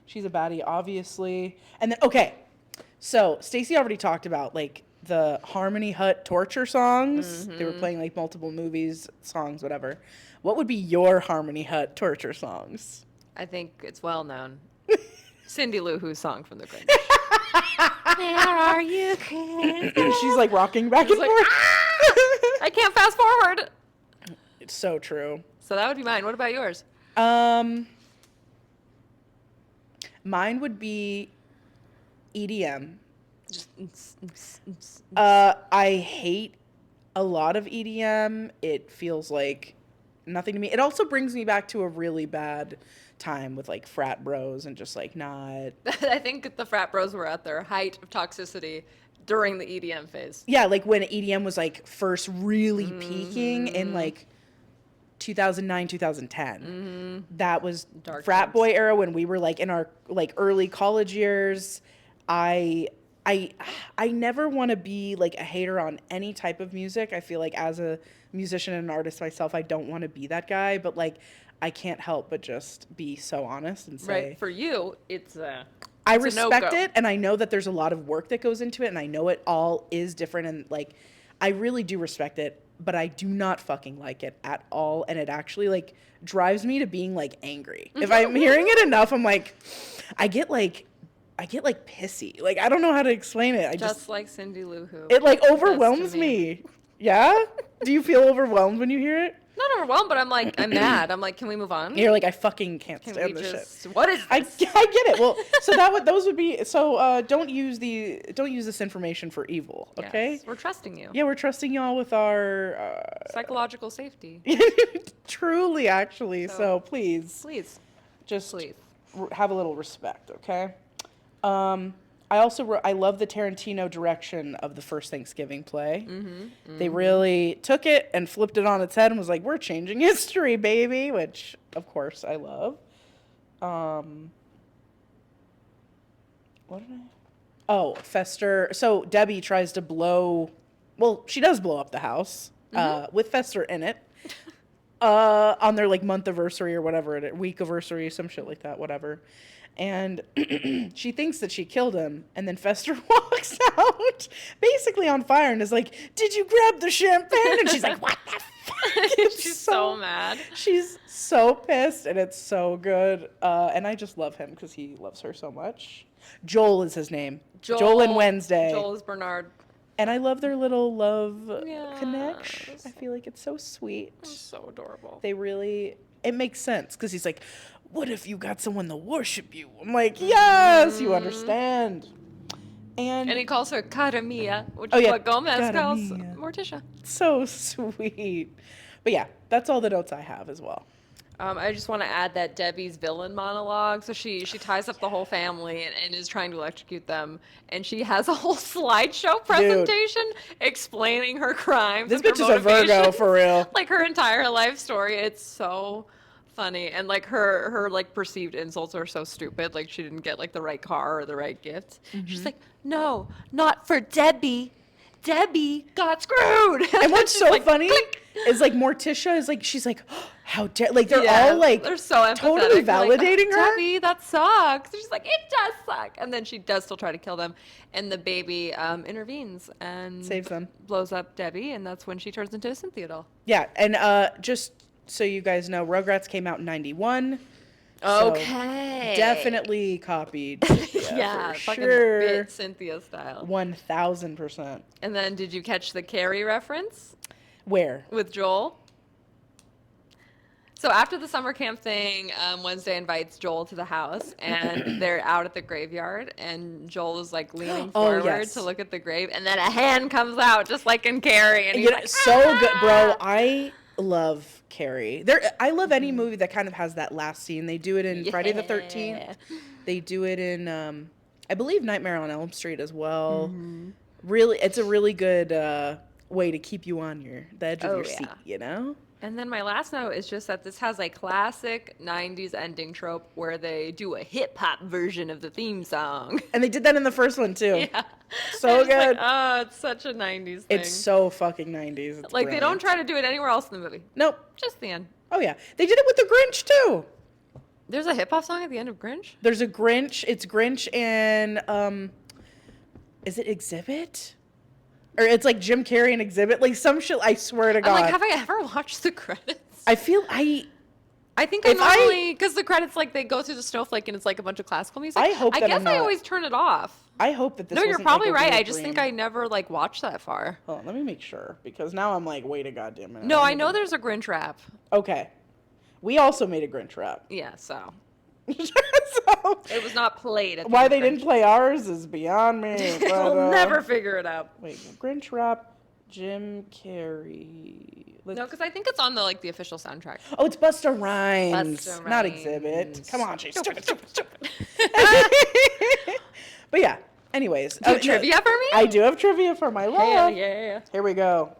she's a baddie, obviously. And then, okay, So Stacy already talked about like the Harmony Hut torture songs. They were playing like multiple movies, songs, whatever. What would be your Harmony Hut torture songs? I think it's well known. Cindy Lou Who's song from The Grinch. Where are you, kids? She's like rocking back and like, forth. I can't fast forward. It's so true. So that would be mine. What about yours? Mine would be EDM. Just I hate a lot of EDM. It feels like nothing to me. It also brings me back to a really bad time with like frat bros and just like not. I think the frat bros were at their height of toxicity during the EDM phase. Yeah, like when EDM was like first really peaking in like 2009, 2010. That was Dark frat times. boy era when we were like in our like early college years. I never want to be like a hater on any type of music. I feel like as a musician and an artist myself, I don't want to be that guy, but like I can't help but just be so honest and say, Right. For you, it's I it's a respect no-go. it, and I know that there's a lot of work that goes into it, and I know it all is different, and like I really do respect it, but I do not fucking like it at all, and it actually like drives me to being like angry. If I'm hearing it enough, I'm like, I get like pissy. Like I don't know how to explain it. I just like Cindy Lou Who. it like That's overwhelms to me. Yeah? Do you feel overwhelmed when you hear it? Not overwhelmed, but I'm mad. I'm like, can we move on? You're like, I fucking can't Can stand we this just? shit. What is I this? get it. Well, so those would be don't use this information for evil, okay? Yes, we're trusting you. Yeah, we're trusting y'all with our Psychological safety. truly actually. So please Please. just Please. have a little respect, okay? I also I love the Tarantino direction of the first Thanksgiving play. They really took it and flipped it on its head and was like, "We're changing history, baby," which of course I love. What did I? Oh, Fester. So Debbie tries to blow. Well, she does blow up the house with Fester in it. On their like month anniversary or whatever, week anniversary, some shit like that, whatever. And she thinks that she killed him, and then Fester walks out, basically on fire, and is like, "Did you grab the champagne?" And she's like, "What the fuck?" She's so mad. She's so pissed, and it's so good. And I just love him because he loves her so much. Joel is his name. Joel and Wednesday. Joel is Bernard. And I love their little love connection. Yes. I feel like it's so sweet. So adorable. It makes sense because he's like, "What if you got someone to worship you?" I'm like, "Yes, you understand." And And he calls her Cara Mia, which Oh, is yeah, what Gomez Cara calls Mia. Morticia. so sweet. But yeah, that's all the notes I have as well. I just want to add that Debbie's villain monologue. So she ties up the whole family and is trying to electrocute them. And she has a whole slideshow presentation explaining her crimes. This and her bitch is a Virgo motivations. for real. Like her entire life story. It's so funny. And like her like perceived insults are so stupid. Like she didn't get like the right car or the right gift. She's like, "No, not for Debbie. Debbie got screwed." And what's she's so like, funny "Click." is like Morticia is like, she's like, "Oh, how dare," like they're Yeah, all like they're so empathetic. totally They're like, validating her. Debbie, that sucks. She's like, it does suck. And then she does still try to kill them. And the baby intervenes and Saves them. blows up Debbie. And that's when she turns into a Cynthia doll. Yeah, and just so you guys know, Rugrats came out in 91. So Okay. definitely copied. Yeah, for fucking sure. bit Cynthia style. 1000%. And then did you catch the Carrie reference Where? with Joel? So after the summer camp thing, Wednesday invites Joel to the house, and they're out at the graveyard, and Joel is like leaning forward yes. to look at the grave, and then a hand comes out, just like in Carrie, and he's You know, like, so good, bro. "Ah!" I love Carrie. I love any movie that kind of has that last scene. They do it in Friday the 13th. Yeah. They do it in, I believe, Nightmare on Elm Street as well. Mm-hmm. Really, it's a really good way to keep you on the edge of Oh, your yeah. seat, you know? And then my last note is just that this has a classic 90s ending trope where they do a hip-hop version of the theme song. And they did that in the first one, too. Yeah. So It's like, good. oh, it's such a 90s thing. It's so fucking 90s. It's like, they don't brilliant. try to do it anywhere else in the movie. Nope. Just the end. Oh, yeah. They did it with the Grinch, too. There's a hip-hop song at the end of Grinch? There's a Grinch. It's Grinch and Is it Exhibit? Or it's like Jim Carrey and Exhibit, like some shit. I swear to God. I'm like, have I ever watched the credits? I feel I think I normally, because the credits, like, they go through the snowflake and it's like a bunch of classical music. I hope that I guess I'm not- I always turn it off. I hope that this. No, you're wasn't, probably like, a right. weird I just think dream. I never, like, watched that far. Hold on, let me make sure, because now I'm like, wait a goddamn minute. No, I know there's a Grinch rap. Okay. We also made a Grinch rap. Yeah, so. So, It was not played. At the why they Grinch. didn't play ours is beyond me. But, We'll never figure it out. Wait, Grinch rap, Jim Carrey. No, because I think it's on the, like, the official soundtrack. Oh, it's Busta Rhymes, Busta not Rhymes. Exhibit. Come on, she's stupid. But yeah, anyways. Do you have trivia for me? I do have trivia for my love. Hell yeah. Here we go.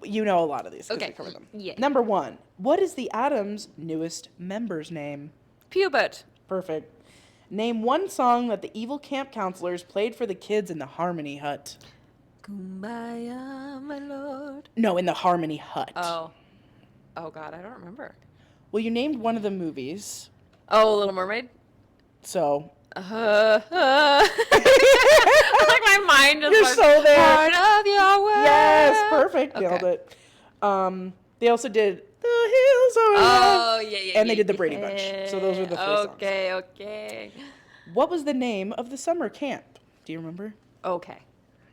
You know a lot of these. 'Cause Okay. we cover them. Yeah. Number 1. What is the Addams' newest member's name? Pubert. Perfect. Name one song that the evil camp counselors played for the kids in the Harmony Hut. Kumbaya, my lord. No, in the Harmony Hut. Oh. Oh, God, I don't remember. Well, you named one of the movies, Oh, Little Mermaid? so Like my mind is You're like, so there. part of your world. yes, perfect, nailed Okay. it. They also did The Hills Are Oh, yeah. And they did the Brady Bunch. So those were the 3 songs. Okay. What was the name of the summer camp? Do you remember? Okay.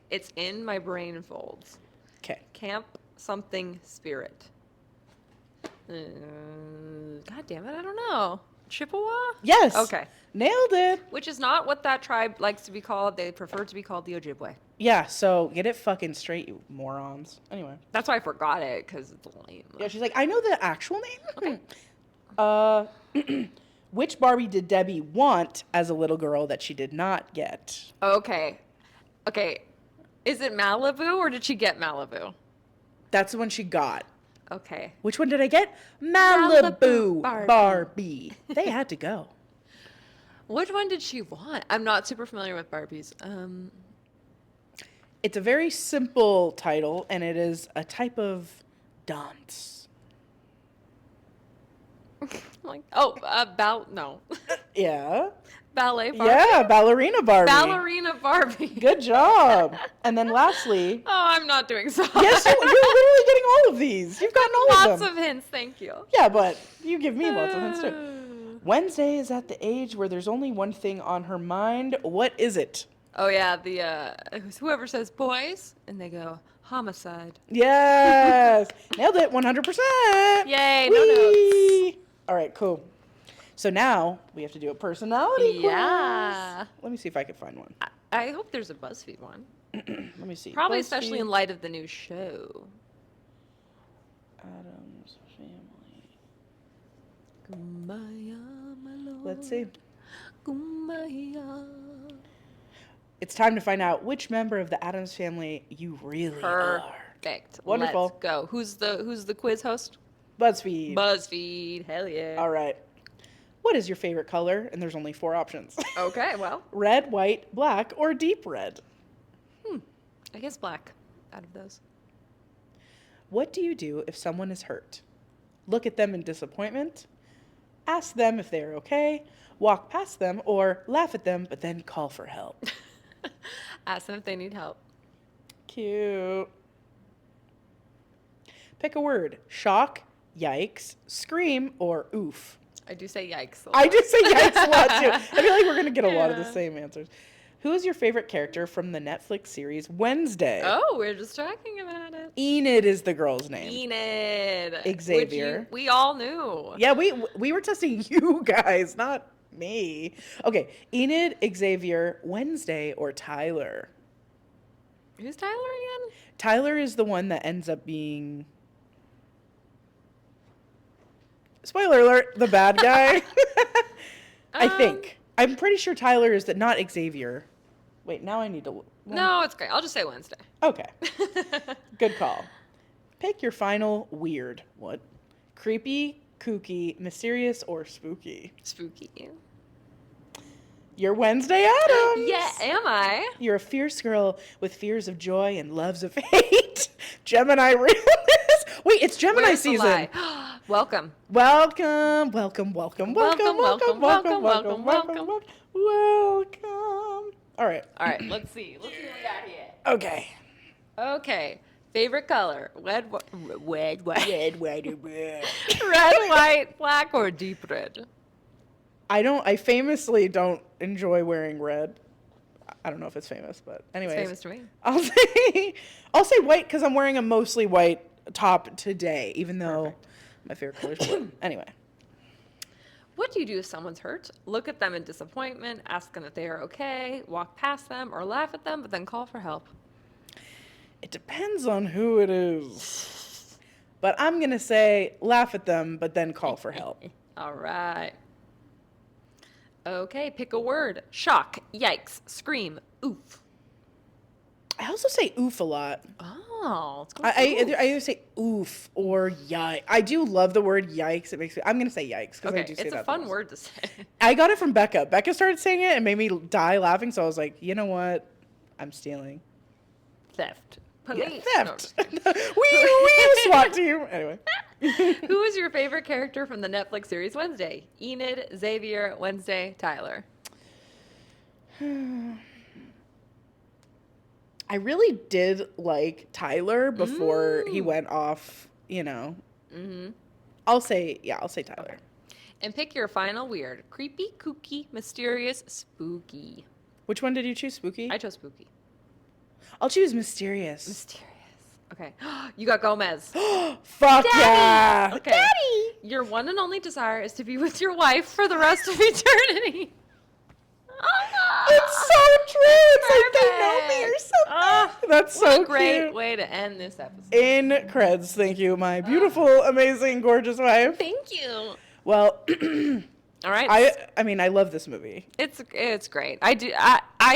It's in my brain folds. Okay. Camp something spirit. God damn it, I don't know. Chippewa? Yes. Okay. Nailed it. Which is not what that tribe likes to be called. They prefer to be called the Ojibwe. Yeah, so get it fucking straight, you morons. Anyway. That's why I forgot it, because it's lame. Yeah, she's like, I know the actual name. Which Barbie did Debbie want as a little girl that she did not get? Okay. Is it Malibu, or did she get Malibu? That's the one she got. Okay. Which one did I get? Malibu Malibu Barbie. They had to go. Which one did she want? I'm not super familiar with Barbies. It's a very simple title, and it is a type of dance. No. Yeah. Ballet Barbie? Yeah, ballerina Barbie. Ballerina Barbie. Good job. And then lastly, Oh, I'm not doing so yes, you're literally getting all of these. You've gotten all of Lots them. of hints, thank you. Yeah, but you give me lots of hints too. Wednesday is at the age where there's only one thing on her mind. What is it? Oh yeah, the whoever says boys and they go homicide. Yes. Nailed it, 100%. Yay, no Whee! All right, cool. So now we have to do a personality Yeah. quiz. Let me see if I can find one. I hope there's a BuzzFeed one. Let me see. Probably BuzzFeed, especially in light of the new show. Addams Family. Kumbaya, my lord. Let's see. Kumbaya. It's time to find out which member of the Addams Family you really are. Perfect. Wonderful. Let's go. Who's the quiz host? BuzzFeed. BuzzFeed. Hell yeah. All right. What is your favorite color? And there's only 4 options. Okay, well, Red, white, black, or deep red. I guess black out of those. What do you do if someone is hurt? Look at them in disappointment, ask them if they're okay, walk past them, or laugh at them, but then call for help. Ask them if they need help. Cute. Pick a word. Shock, yikes, scream, or oof. I do say yikes. I do say yikes a lot too. I feel like we're going to get a lot of the Yeah. same answers. Who is your favorite character from the Netflix series Wednesday? Oh, we're just talking about it. Enid is the girl's name. Enid. Xavier. We all knew. Yeah, we were testing you guys, not me. Okay, Enid, Xavier, Wednesday, or Tyler? Who's Tyler again? Tyler is the one that ends up being, spoiler alert, the bad guy. I think. I'm pretty sure Tyler is not Xavier. Wait, now I need to. No, it's great. I'll just say Wednesday. Okay. Good call. Pick your final weird. What? Creepy, kooky, mysterious, or spooky? Spooky. You're Wednesday Addams. Yeah, am I? You're a fierce girl with fears of joy and loves of hate. Gemini realness. Wait, it's Gemini Where's the season. lie? Welcome. Welcome. All All right. All right, let's see. Let's see what we got here. Okay. Okay. Favorite color? Red, Red, white, black, or deep red? I famously don't enjoy wearing red. I don't know if it's famous, but anyways. It's famous to me. I'll say white because I'm wearing a mostly white top today, even though my favorite color is blue. Anyway. What do you do if someone's hurt? Look at them in disappointment, ask them if they are okay, walk past them, or laugh at them, but then call for help. It depends on who it is. But I'm going to say laugh at them, but then call for help. All right. Okay, pick a word. Shock, yikes, scream, oof. I also say oof a lot. Oh, let's go. I either say oof or yikes. I do love the word yikes. I'm going to say yikes because I do say that. It's a fun word to say. I got it from Becca. Becca started saying it and made me die laughing, so I was like, you know what? I'm stealing. Theft. Yeah, Police. theft. we SWAT team. Anyway. Who is your favorite character from the Netflix series Wednesday? Enid, Xavier, Wednesday, Tyler. I really did like Tyler before he went off, you know. Mm-hmm. I'll say Tyler. Okay. And pick your final weird. Creepy, kooky, mysterious, spooky. Which one did you choose? Spooky? I chose spooky. I'll choose mysterious. Mysterious. Okay. You got Gomez. Fuck Daddy! yeah. Okay. Daddy! Your one and only desire is to be with your wife for the rest of eternity. It's so true. It's like they know me or something. Oh, That's so what a great cute. way to end this episode. In creds. Thank you, my beautiful, amazing, gorgeous wife. Thank you. Well, all right. I mean, I love this movie. It's great. I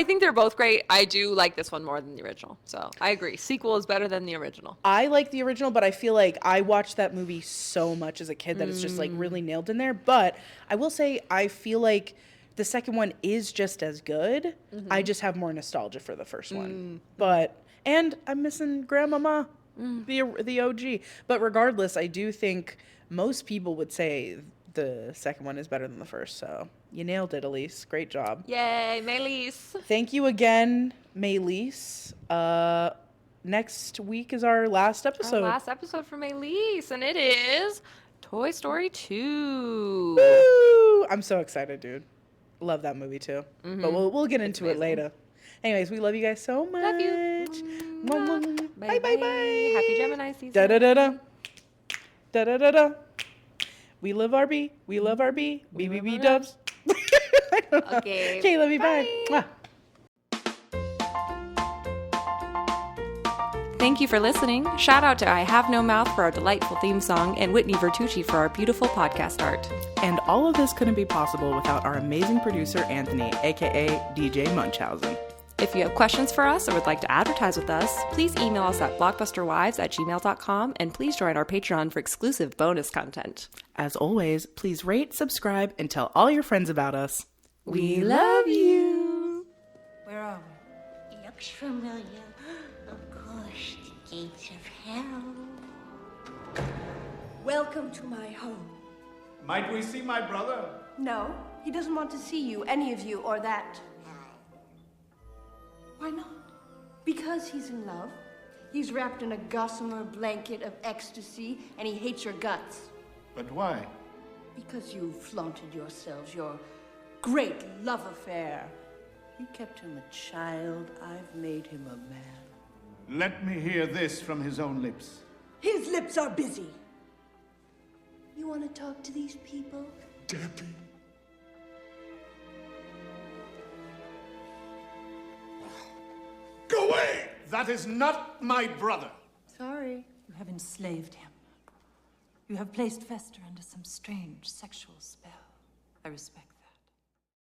think they're both great. I do like this one more than the original. So I agree. Sequel is better than the original. I like the original, but I feel like I watched that movie so much as a kid that it's just like really nailed in there. But I will say, I feel like the second one is just as good. Mm-hmm. I just have more nostalgia for the first one. And I'm missing Grandmama, the OG. But regardless, I do think most people would say the second one is better than the first. So you nailed it, Elise. Great job. Yay, Maylise. Thank you again, Maylise. Next week is our last episode. Our last episode for Maylise, and it is Toy Story 2. Woo! I'm so excited, dude. Love that movie too. Mm-hmm. But we'll get into it later. Anyways, we love you guys so much. Love you. Bye bye bye. Happy Gemini season. Da da da da. Da da da da. We love RB. We love RB. BBB dubs. Okay. Okay, love you. Bye. Mwah. Thank you for listening. Shout out to I Have No Mouth for our delightful theme song and Whitney Vertucci for our beautiful podcast art. And all of this couldn't be possible without our amazing producer, Anthony, aka DJ Munchausen. If you have questions for us or would like to advertise with us, please email us at blockbusterwives@gmail.com and please join our Patreon for exclusive bonus content. As always, please rate, subscribe, and tell all your friends about us. We love you. Where are we? Looks familiar. Of course, the gates of hell. Welcome to my home. Might we see my brother? No, he doesn't want to see you, any of you, or that. Why not? Because he's in love. He's wrapped in a gossamer blanket of ecstasy, and he hates your guts. But why? Because you flaunted yourselves, your great love affair. You kept him a child. I've made him a man. Let me hear this from his own lips. His lips are busy. You want to talk to these people? Debbie. Go away! That is not my brother. Sorry. You have enslaved him. You have placed Fester under some strange sexual spell. I respect